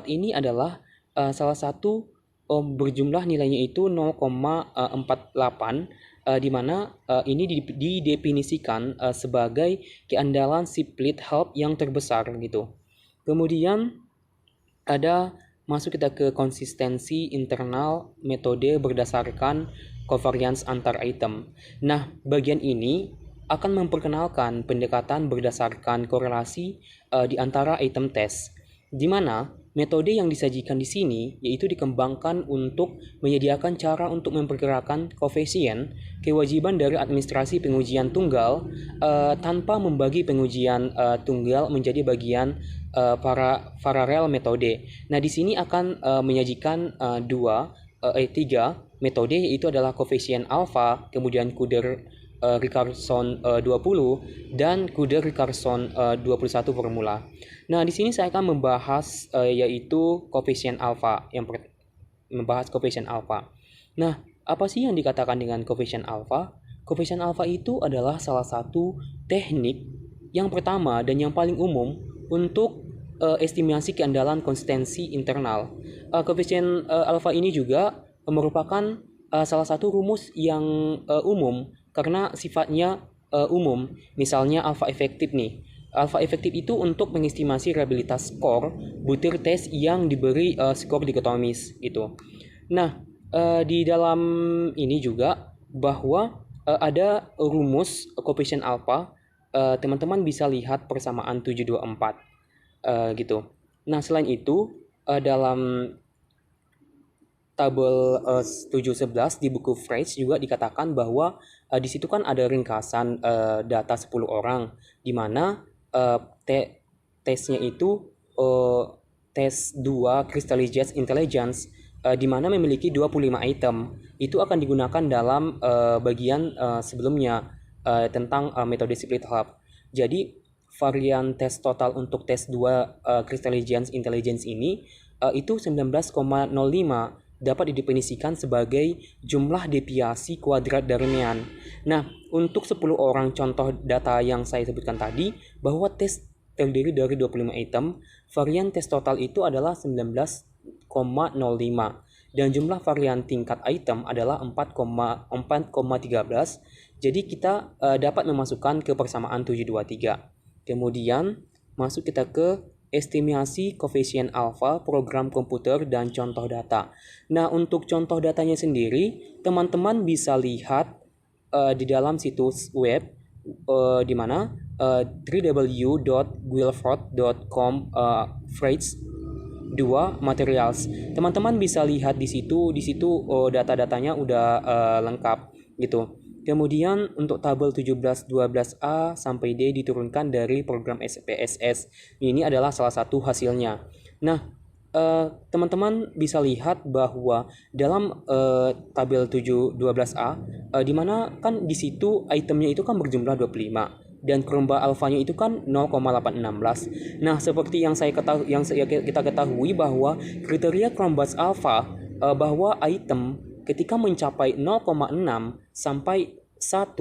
Speaker 4: ini adalah salah satu berjumlah nilainya itu 0,48, di mana ini didefinisikan sebagai keandalan split help yang terbesar gitu. Kemudian masuk kita ke konsistensi internal metode berdasarkan covariance antar item. Nah, bagian ini akan memperkenalkan pendekatan berdasarkan korelasi di antara item tes, di mana metode yang disajikan di sini yaitu dikembangkan untuk menyediakan cara untuk memperkirakan koefisien kewajiban dari administrasi pengujian tunggal tanpa membagi pengujian tunggal menjadi bagian paralel metode. Nah, di sini akan menyajikan tiga metode, yaitu adalah koefisien alfa, kemudian Kuder-Rickarson 20 dan Kuder-Rickarson 21 formula. Nah, di sini saya akan membahas yaitu koefisien alfa, membahas koefisien alfa. Nah, apa sih yang dikatakan dengan koefisien alfa? Koefisien alfa itu adalah salah satu teknik yang pertama dan yang paling umum untuk estimasi keandalan konsistensi internal. Koefisien alfa ini juga merupakan salah satu rumus yang umum karena sifatnya umum. Misalnya alfa efektif nih. Alfa efektif itu untuk mengestimasi reliabilitas skor butir tes yang diberi skor dikotomis gitu. Nah, di dalam ini juga bahwa ada rumus koefisien alfa, teman-teman bisa lihat persamaan 724 gitu. Nah, selain itu dalam tabel 711 di buku Phrase juga dikatakan bahwa di situ kan ada ringkasan data 10 orang, di mana tesnya itu tes 2 Crystalligate Intelligence, di mana memiliki 25 item. Itu akan digunakan dalam bagian sebelumnya tentang metode split hub. Jadi varian tes total untuk tes 2 Crystalligate Intelligence ini itu 19,05 dapat didefinisikan sebagai jumlah deviasi kuadrat dari mean. Nah, untuk 10 orang contoh data yang saya sebutkan tadi, bahwa tes terdiri dari 25 item, varian tes total itu adalah 19,05 dan jumlah varian tingkat item adalah 4,13. Jadi kita dapat memasukkan ke persamaan 723. Kemudian masuk kita ke estimasi koefisien alfa, program komputer, dan contoh data. Nah, untuk contoh datanya sendiri, teman-teman bisa lihat di dalam situs web di mana www.guilford.com phrase 2 materials. Teman-teman bisa lihat di situ data-datanya udah lengkap gitu. Kemudian untuk tabel 17 12A sampai D diturunkan dari program SPSS. Ini adalah salah satu hasilnya. Nah, teman-teman bisa lihat bahwa dalam tabel 7 12A di mana kan di situ itemnya itu kan berjumlah 25 dan keromba alfanya itu kan 0,816. Nah, seperti yang kita ketahui bahwa kriteria Cronbach's alpha bahwa item ketika mencapai 0,6 sampai 1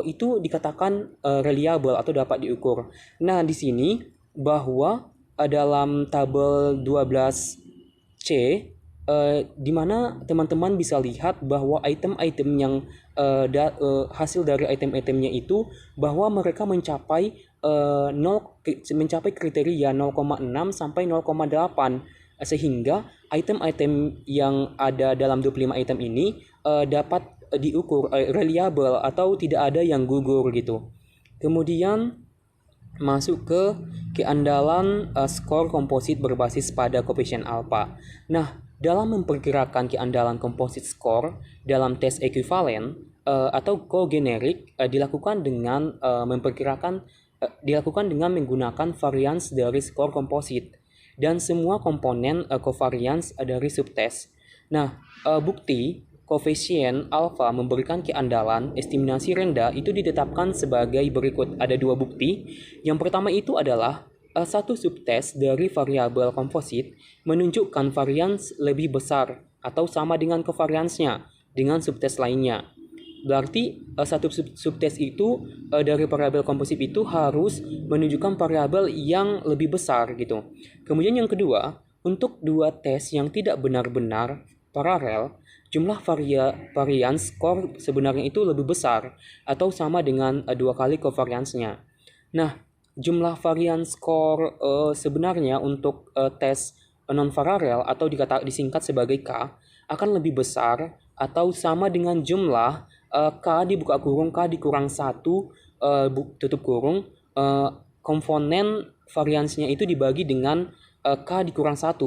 Speaker 4: itu dikatakan reliable atau dapat diukur. Nah, di sini bahwa dalam tabel 12C di mana teman-teman bisa lihat bahwa item-item yang hasil dari item-itemnya itu bahwa mereka mencapai kriteria 0,6 sampai 0,8 sehingga item-item yang ada dalam 25 item ini dapat diukur reliable atau tidak ada yang gugur gitu. Kemudian masuk ke keandalan skor komposit berbasis pada koefisien alfa. Nah, dalam memperkirakan keandalan komposit skor dalam tes ekuivalen atau kogenerik dilakukan dengan menggunakan varians dari skor komposit dan semua komponen covariance dari subtes. Nah, bukti koefisien alfa memberikan keandalan estimasi rendah itu ditetapkan sebagai berikut. Ada dua bukti. Yang pertama itu adalah satu subtes dari variabel komposit menunjukkan varians lebih besar atau sama dengan covariance-nya dengan subtes lainnya. Berarti satu subtes itu dari variabel komposit itu harus menunjukkan variabel yang lebih besar gitu. Kemudian yang kedua, untuk dua tes yang tidak benar-benar paralel, jumlah varian skor sebenarnya itu lebih besar atau sama dengan 2 kali covariance-nya. Nah, jumlah varian skor sebenarnya untuk tes non-paralel atau disingkat sebagai K akan lebih besar atau sama dengan jumlah K dibuka kurung K dikurang 1 tutup kurung komponen variansnya itu dibagi dengan K dikurang 1.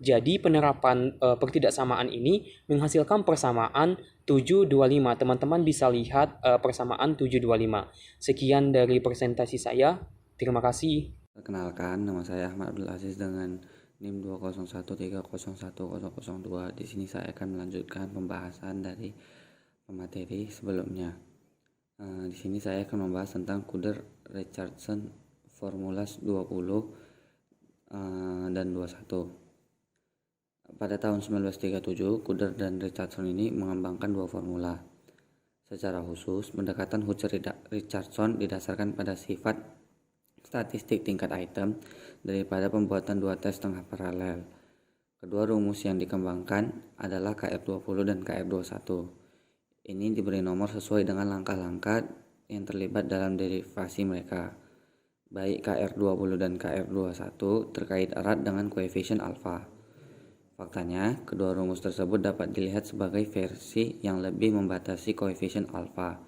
Speaker 4: Jadi penerapan pertidaksamaan ini menghasilkan persamaan 725. Teman-teman bisa lihat persamaan 725. Sekian dari presentasi saya. Terima kasih.
Speaker 5: Perkenalkan, nama saya Ahmad Abdul Aziz dengan NIM 201301002. Di sini saya akan melanjutkan pembahasan dari pemateri sebelumnya. Di sini saya akan membahas tentang Kudder-Richardson formulas 20 dan 21. Pada tahun 1937, Kudder dan Richardson ini mengembangkan dua formula. Secara khusus, pendekatan Hoocher-Richardson didasarkan pada sifat statistik tingkat item daripada pembuatan dua tes tengah paralel. Kedua rumus yang dikembangkan adalah KR20 dan KR21. Ini diberi nomor sesuai dengan langkah-langkah yang terlibat dalam derivasi mereka. Baik KR20 dan KR21 terkait erat dengan koefisien alfa. Faktanya, kedua rumus tersebut dapat dilihat sebagai versi yang lebih membatasi koefisien alfa.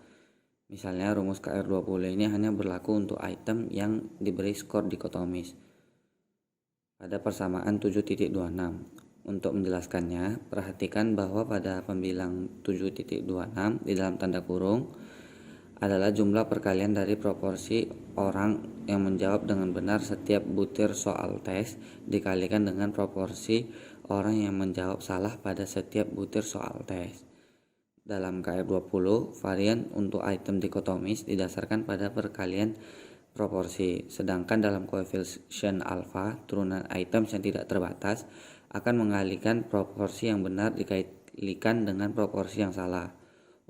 Speaker 5: Misalnya, rumus KR20 ini hanya berlaku untuk item yang diberi skor dikotomis pada persamaan 7.26. Untuk menjelaskannya, perhatikan bahwa pada pembilang 7.26 di dalam tanda kurung adalah jumlah perkalian dari proporsi orang yang menjawab dengan benar setiap butir soal tes dikalikan dengan proporsi orang yang menjawab salah pada setiap butir soal tes. Dalam KR20, varian untuk item dikotomis didasarkan pada perkalian proporsi, sedangkan dalam koefisien alfa, turunan item yang tidak terbatas akan mengalihkan proporsi yang benar dikalikan dengan proporsi yang salah.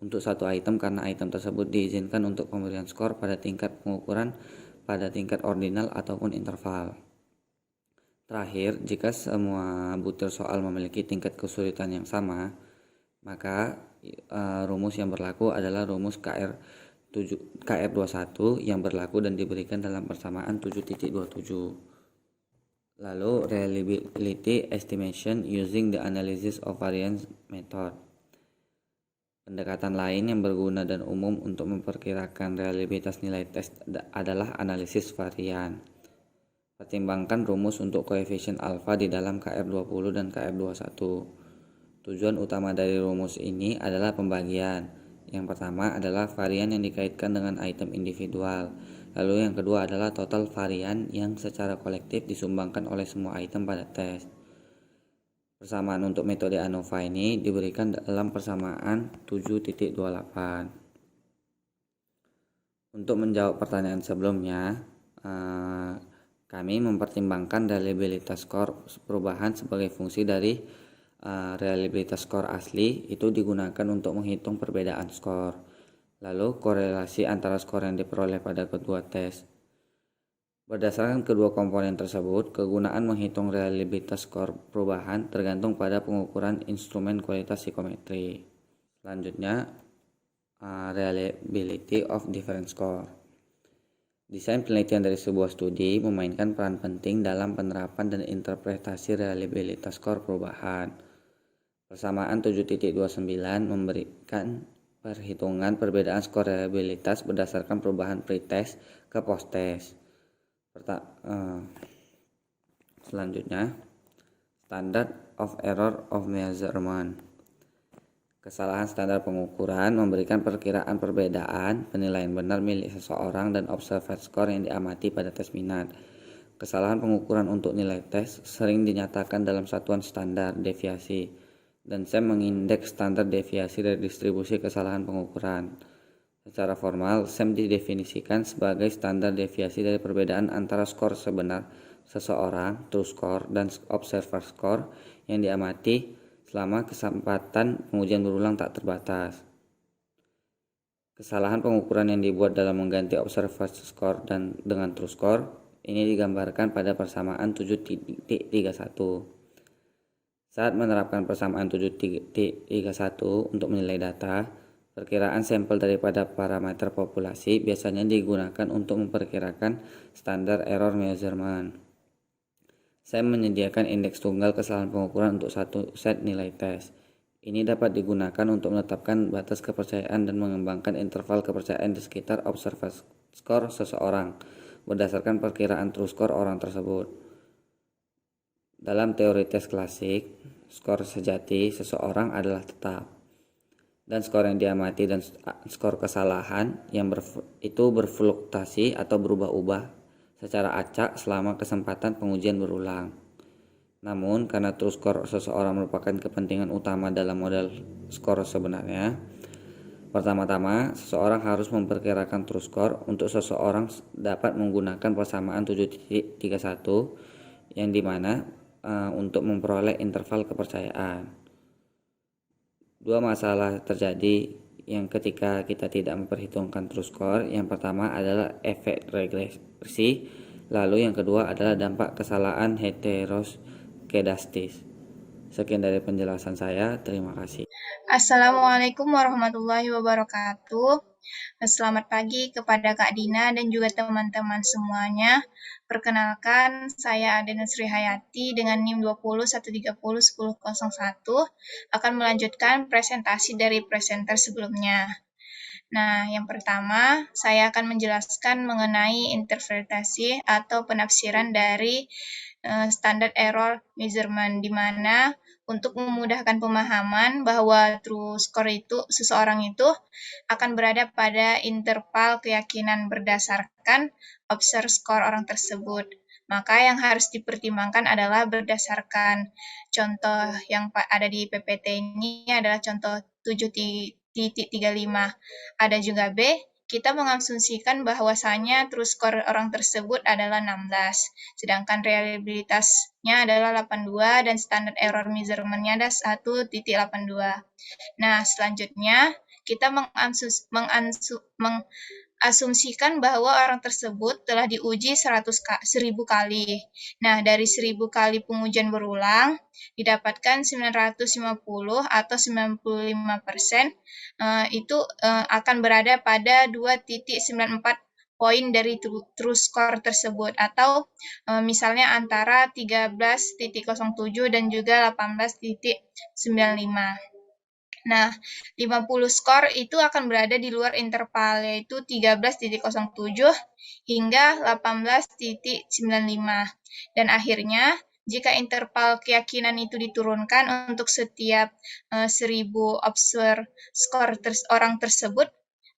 Speaker 5: Untuk satu item karena item tersebut diizinkan untuk pemberian skor pada tingkat pengukuran pada tingkat ordinal ataupun interval. Terakhir, jika semua butir soal memiliki tingkat kesulitan yang sama, maka rumus yang berlaku adalah rumus KR21 yang berlaku dan diberikan dalam persamaan 7.27. Lalu reliability estimation using the analysis of variance method. Pendekatan lain yang berguna dan umum untuk memperkirakan reliabilitas nilai tes adalah analisis varian. Pertimbangkan rumus untuk koefisien alfa di dalam KR20 dan KR21. Tujuan utama dari rumus ini adalah pembagian. Yang pertama adalah varian yang dikaitkan dengan item individual. Lalu yang kedua adalah total varian yang secara kolektif disumbangkan oleh semua item pada tes. Persamaan untuk metode ANOVA ini diberikan dalam persamaan 7.28. Untuk menjawab pertanyaan sebelumnya, kami mempertimbangkan reliabilitas skor perubahan sebagai fungsi dari reliabilitas skor asli itu digunakan untuk menghitung perbedaan skor. Lalu korelasi antara skor yang diperoleh pada kedua tes. Berdasarkan kedua komponen tersebut, kegunaan menghitung reliabilitas skor perubahan tergantung pada pengukuran instrumen kualitas psikometri. Selanjutnya, reliability of different score. Desain penelitian dari sebuah studi memainkan peran penting dalam penerapan dan interpretasi reliabilitas skor perubahan. Persamaan 7.29 memberikan perhitungan perbedaan skor reliabilitas berdasarkan perubahan pretest ke posttest. Selanjutnya, standard of error of measurement. Kesalahan standar pengukuran memberikan perkiraan perbedaan penilaian benar milik seseorang dan observed score yang diamati pada tes minat. Kesalahan pengukuran untuk nilai tes sering dinyatakan dalam satuan standar deviasi, dan SEM mengindeks standar deviasi dari distribusi kesalahan pengukuran. Secara formal, SEM didefinisikan sebagai standar deviasi dari perbedaan antara skor sebenar seseorang, true score, dan observer score yang diamati selama kesempatan pengujian berulang tak terbatas. Kesalahan pengukuran yang dibuat dalam mengganti observer score dan dengan true score ini digambarkan pada persamaan 7.31. Saat menerapkan persamaan 7.31 untuk menilai data, perkiraan sampel daripada parameter populasi biasanya digunakan untuk memperkirakan standar error measurement. SEM menyediakan indeks tunggal kesalahan pengukuran untuk satu set nilai tes. Ini dapat digunakan untuk menetapkan batas kepercayaan dan mengembangkan interval kepercayaan di sekitar observed score seseorang berdasarkan perkiraan true score orang tersebut. Dalam teori tes klasik, skor sejati seseorang adalah tetap. Dan skor yang diamati dan skor kesalahan yang itu berfluktuasi atau berubah-ubah secara acak selama kesempatan pengujian berulang. Namun, karena true score seseorang merupakan kepentingan utama dalam model skor sebenarnya, pertama-tama seseorang harus memperkirakan true score untuk seseorang dapat menggunakan persamaan 7.31 yang dimana untuk memperoleh interval kepercayaan. Dua masalah terjadi yang ketika kita tidak memperhitungkan true score. Yang pertama adalah efek regresi, lalu yang kedua adalah dampak kesalahan heteroskedastis. Sekian dari penjelasan saya, terima kasih.
Speaker 6: Assalamualaikum warahmatullahi wabarakatuh. Selamat pagi kepada Kak Dina dan juga teman-teman semuanya. Perkenalkan, saya Adena Sri Hayati dengan NIM 20130101 akan melanjutkan presentasi dari presenter sebelumnya. Nah, yang pertama, saya akan menjelaskan mengenai interpretasi atau penafsiran dari standard error measurement, di mana untuk memudahkan pemahaman bahwa true score itu seseorang itu akan berada pada interval keyakinan berdasarkan observed score orang tersebut. Maka yang harus dipertimbangkan adalah berdasarkan contoh yang ada di PPT ini adalah contoh 7.35. Ada juga B, kita mengasumsikan bahwasanya true score orang tersebut adalah 16, sedangkan reliabilitasnya adalah 82 dan standard error measurement-nya ada 1.82. Nah, selanjutnya kita mengasumsikan bahwa orang tersebut telah diuji 1000 kali. Nah, dari 1000 kali pengujian berulang, didapatkan 950 atau 95%, itu akan berada pada 2.94 poin dari true score tersebut, atau misalnya antara 13.07 dan juga 18.95. Nah, 50 skor itu akan berada di luar interval, yaitu 13.07 hingga 18.95. Dan akhirnya, jika interval keyakinan itu diturunkan untuk setiap 1000 observe skor orang tersebut,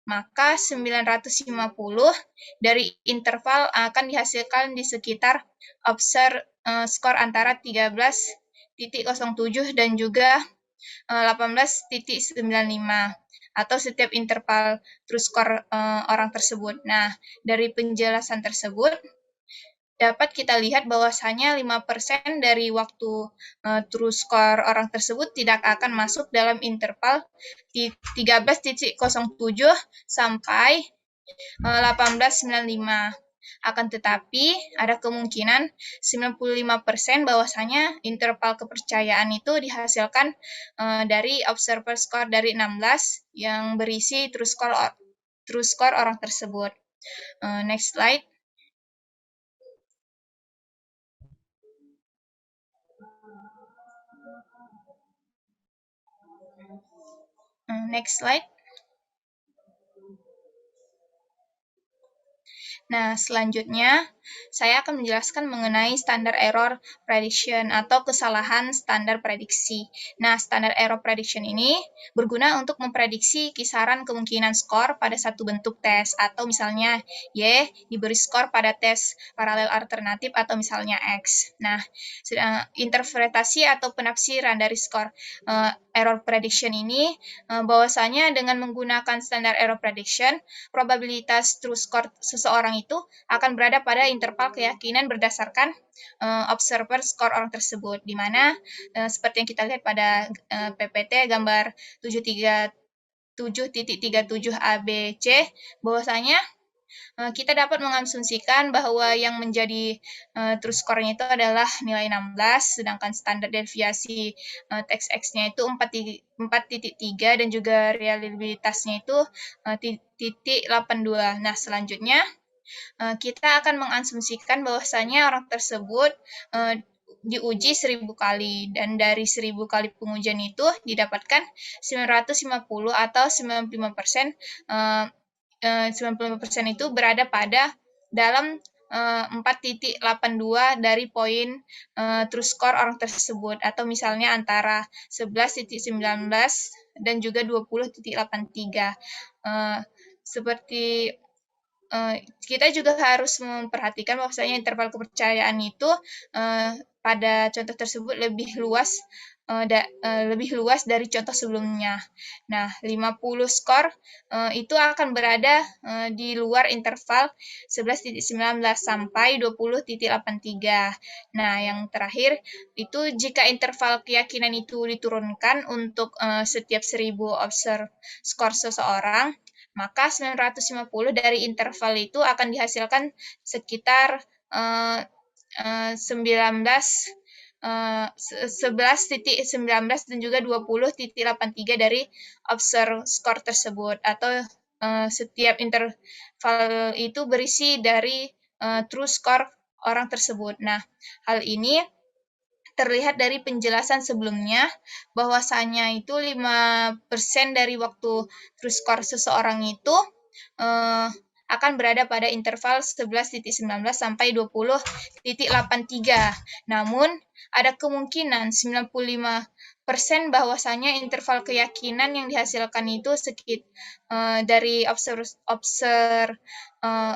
Speaker 6: maka 950 dari interval akan dihasilkan di sekitar observe skor antara 13.07 dan juga 18.95 atau setiap interval true score orang tersebut. Nah, dari penjelasan tersebut dapat kita lihat bahwasanya 5% dari waktu true score orang tersebut tidak akan masuk dalam interval 13.07 sampai 18.95. Akan tetapi, ada kemungkinan 95% bahwasanya interval kepercayaan itu dihasilkan dari observer score dari 16 yang berisi true score orang tersebut. Next slide. Next slide. Nah, selanjutnya saya akan menjelaskan mengenai standar error prediction atau kesalahan standar prediksi. Nah, standar error prediction ini berguna untuk memprediksi kisaran kemungkinan skor pada satu bentuk tes, atau misalnya Y diberi skor pada tes paralel alternatif atau misalnya X. Nah, interpretasi atau penafsiran dari skor error prediction ini bahwasanya dengan menggunakan standar error prediction, probabilitas true score seseorang itu akan berada pada interval keyakinan berdasarkan observer skor orang tersebut, di mana seperti yang kita lihat pada PPT gambar 7.37 ABC, bahwasanya kita dapat mengasumsikan bahwa yang menjadi true score-nya itu adalah nilai 16, sedangkan standar deviasi teks X-nya itu 4.3 dan juga reliabilitasnya itu titik 82. Nah, selanjutnya kita akan mengasumsikan bahwasanya orang tersebut diuji 1000 kali, dan dari 1000 kali pengujian itu didapatkan 950 atau 95% 95% itu berada pada dalam 4.82 dari poin true score orang tersebut, atau misalnya antara 11.19 dan juga 20.83. Seperti kita juga harus memperhatikan bahwasanya interval kepercayaan itu pada contoh tersebut lebih luas dari contoh sebelumnya. Nah, 50 skor itu akan berada di luar interval 11.19 sampai 20.83. Nah, yang terakhir itu jika interval keyakinan itu diturunkan untuk setiap 1000 observe skor seseorang, maka 950 dari interval itu akan dihasilkan sekitar 11.19 dan juga 20.83 dari observe score tersebut, atau setiap interval itu berisi dari true score orang tersebut. Nah, hal ini terlihat dari penjelasan sebelumnya bahwasanya itu 5% dari waktu true score seseorang itu akan berada pada interval 11.19 sampai 20.83. Namun, ada kemungkinan 95% bahwasanya interval keyakinan yang dihasilkan itu dari observe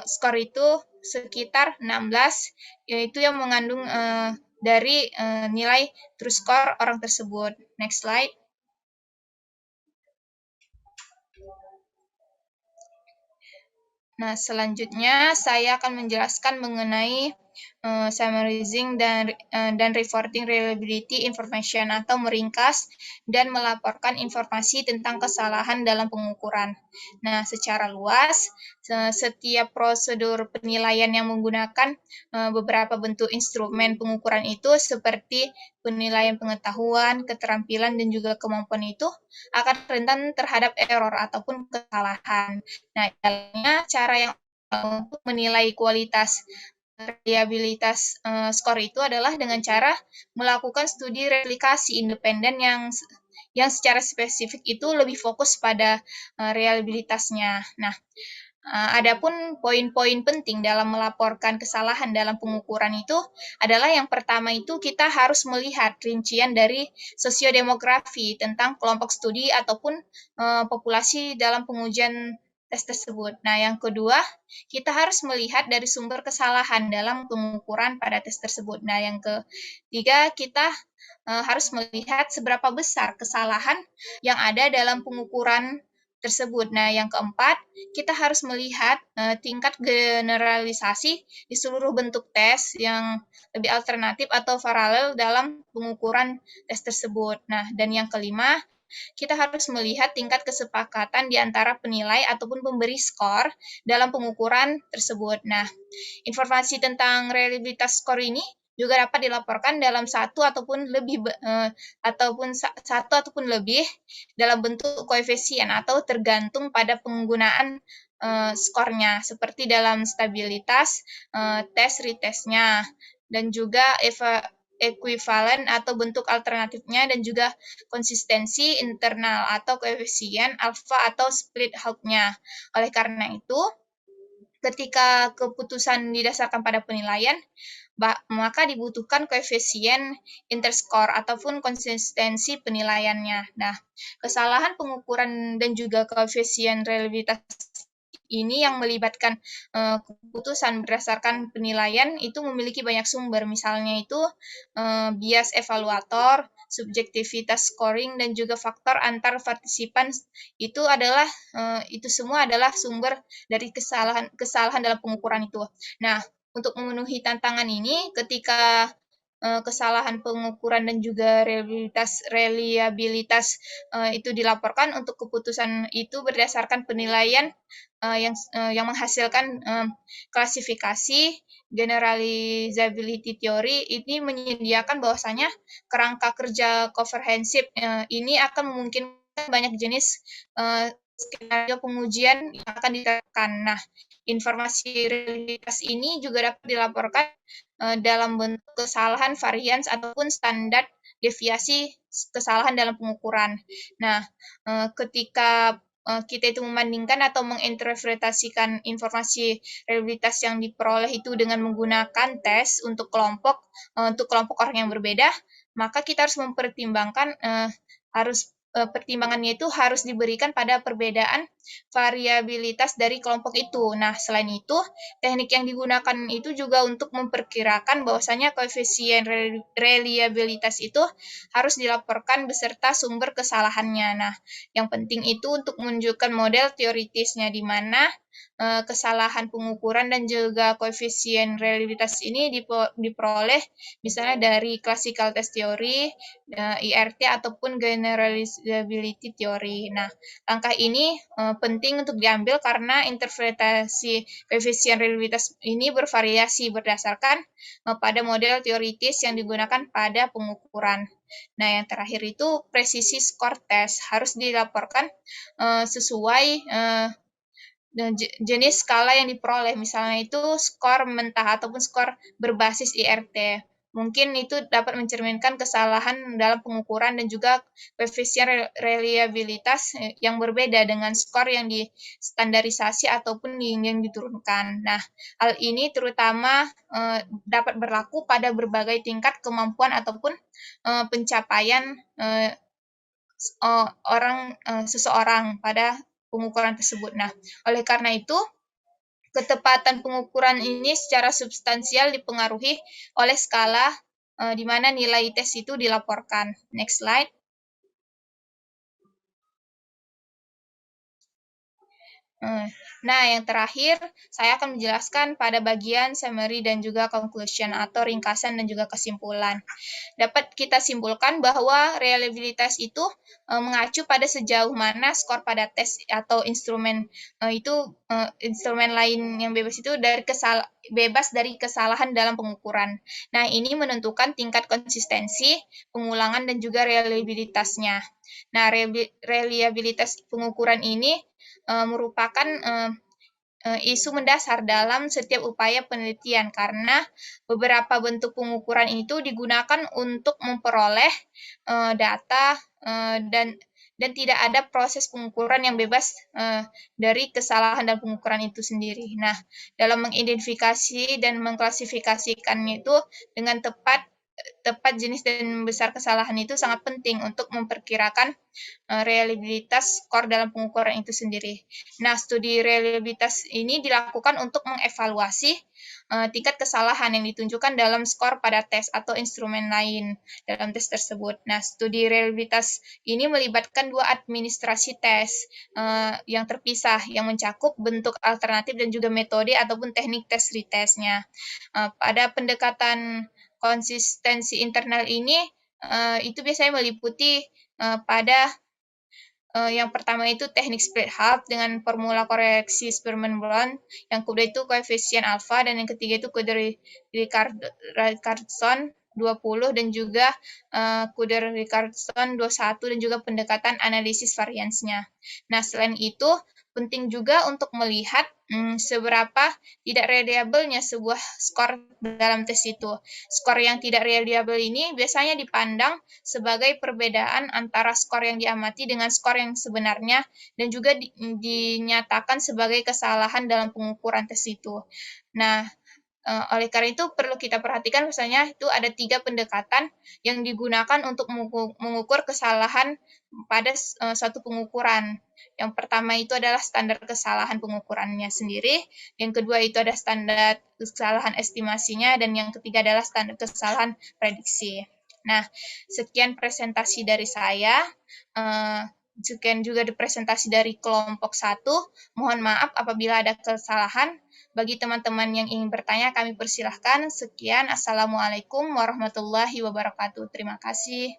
Speaker 6: skor itu sekitar 16, yaitu yang mengandung dari nilai true score orang tersebut. Next slide. Nah, selanjutnya saya akan menjelaskan mengenai summarizing dan reporting reliability information, atau meringkas dan melaporkan informasi tentang kesalahan dalam pengukuran. Nah, secara luas, setiap prosedur penilaian yang menggunakan beberapa bentuk instrumen pengukuran itu seperti penilaian pengetahuan, keterampilan, dan juga kemampuan itu akan rentan terhadap error ataupun kesalahan. Nah, cara yang untuk menilai kualitas reliabilitas skor itu adalah dengan cara melakukan studi replikasi independen yang secara spesifik itu lebih fokus pada reliabilitasnya. Nah, adapun poin-poin penting dalam melaporkan kesalahan dalam pengukuran itu adalah yang pertama itu kita harus melihat rincian dari sosiodemografi tentang kelompok studi ataupun populasi dalam pengujian tes tersebut. Nah, yang kedua, kita harus melihat dari sumber kesalahan dalam pengukuran pada tes tersebut. Nah, yang ketiga, kita harus melihat seberapa besar kesalahan yang ada dalam pengukuran tersebut. Nah, yang keempat, kita harus melihat tingkat generalisasi di seluruh bentuk tes yang lebih alternatif atau paralel dalam pengukuran tes tersebut. Nah, dan yang kelima, kita harus melihat tingkat kesepakatan di antara penilai ataupun pemberi skor dalam pengukuran tersebut. Nah, informasi tentang reliabilitas skor ini juga dapat dilaporkan dalam satu ataupun lebih dalam bentuk koefisien atau tergantung pada penggunaan skornya seperti dalam stabilitas, tes retestnya, dan juga ekuivalen atau bentuk alternatifnya, dan juga konsistensi internal atau koefisien alfa atau split half-nya. Oleh karena itu, ketika keputusan didasarkan pada penilaian, maka dibutuhkan koefisien interskor ataupun konsistensi penilaiannya. Nah, kesalahan pengukuran dan juga koefisien reliabilitas ini yang melibatkan keputusan berdasarkan penilaian itu memiliki banyak sumber, misalnya itu bias evaluator, subjektivitas scoring, dan juga faktor antar partisipan. Itu semua adalah sumber dari kesalahan dalam pengukuran itu. Nah, untuk memenuhi tantangan ini, ketika kesalahan pengukuran dan juga reliabilitas itu dilaporkan, untuk keputusan itu berdasarkan penilaian yang menghasilkan klasifikasi generalizability theory ini menyediakan bahwasanya kerangka kerja komprehensif ini akan memungkinkan banyak jenis skenario pengujian yang akan diterapkan. Nah, informasi reliabilitas ini juga dapat dilaporkan dalam bentuk kesalahan varians ataupun standar deviasi kesalahan dalam pengukuran. Nah, ketika kita itu membandingkan atau menginterpretasikan informasi reliabilitas yang diperoleh itu dengan menggunakan tes untuk kelompok orang yang berbeda, maka kita harus mempertimbangkan pertimbangannya itu harus diberikan pada perbedaan variabilitas dari kelompok itu. Nah, selain itu, teknik yang digunakan itu juga untuk memperkirakan bahwasanya koefisien reliabilitas itu harus dilaporkan beserta sumber kesalahannya. Nah, yang penting itu untuk menunjukkan model teoritisnya di mana kesalahan pengukuran dan juga koefisien reliabilitas ini diperoleh misalnya dari classical test theory, IRT, ataupun generalizability theory. Nah, langkah ini penting untuk diambil karena interpretasi koefisien reliabilitas ini bervariasi berdasarkan pada model teoritis yang digunakan pada pengukuran. Nah, yang terakhir itu presisi skor tes harus dilaporkan sesuai jenis skala yang diperoleh, misalnya itu skor mentah ataupun skor berbasis IRT. Mungkin itu dapat mencerminkan kesalahan dalam pengukuran dan juga koefisien reliabilitas yang berbeda dengan skor yang distandarisasi ataupun yang diturunkan. Nah, hal ini terutama dapat berlaku pada berbagai tingkat kemampuan ataupun pencapaian seseorang pada pengukuran tersebut. Nah, oleh karena itu, ketepatan pengukuran ini secara substansial dipengaruhi oleh skala di mana nilai tes itu dilaporkan. Next slide. Nah, yang terakhir, saya akan menjelaskan pada bagian summary dan juga conclusion atau ringkasan dan juga kesimpulan. Dapat kita simpulkan bahwa reliabilitas itu mengacu pada sejauh mana skor pada tes atau instrumen instrumen lain yang bebas itu bebas dari kesalahan dalam pengukuran. Nah, ini menentukan tingkat konsistensi, pengulangan, dan juga reliabilitasnya. Nah, reliabilitas pengukuran ini merupakan isu mendasar dalam setiap upaya penelitian karena beberapa bentuk pengukuran itu digunakan untuk memperoleh data dan tidak ada proses pengukuran yang bebas dari kesalahan dalam pengukuran itu sendiri. Nah, dalam mengidentifikasi dan mengklasifikasikannya itu dengan tepat jenis dan besar kesalahan itu sangat penting untuk memperkirakan reliabilitas skor dalam pengukuran itu sendiri. Nah, studi reliabilitas ini dilakukan untuk mengevaluasi tingkat kesalahan yang ditunjukkan dalam skor pada tes atau instrumen lain dalam tes tersebut. Nah, studi reliabilitas ini melibatkan dua administrasi tes yang terpisah yang mencakup bentuk alternatif dan juga metode ataupun teknik tes retestnya. Pada pendekatan konsistensi internal ini itu biasanya meliputi pada yang pertama itu teknik split half dengan formula koreksi Spearman-Brown, yang kedua itu koefisien alfa, dan yang ketiga itu kode Richardson 20 dan juga kode Richardson 21 dan juga pendekatan analisis variansnya. Nah, selain itu penting juga untuk melihat seberapa tidak reliable-nya sebuah skor dalam tes itu. Skor yang tidak reliable ini biasanya dipandang sebagai perbedaan antara skor yang diamati dengan skor yang sebenarnya dan juga dinyatakan sebagai kesalahan dalam pengukuran tes itu. Nah, oleh karena itu perlu kita perhatikan misalnya itu ada 3 pendekatan yang digunakan untuk mengukur kesalahan pada suatu pengukuran. Yang pertama itu adalah standar kesalahan pengukurannya sendiri, yang kedua itu ada standar kesalahan estimasinya, dan yang ketiga adalah standar kesalahan prediksi. Nah, sekian presentasi dari saya. Sekian juga presentasi dari kelompok 1. Mohon maaf apabila ada kesalahan. Bagi teman-teman yang ingin bertanya, kami persilahkan. Sekian, Assalamualaikum warahmatullahi wabarakatuh. Terima kasih.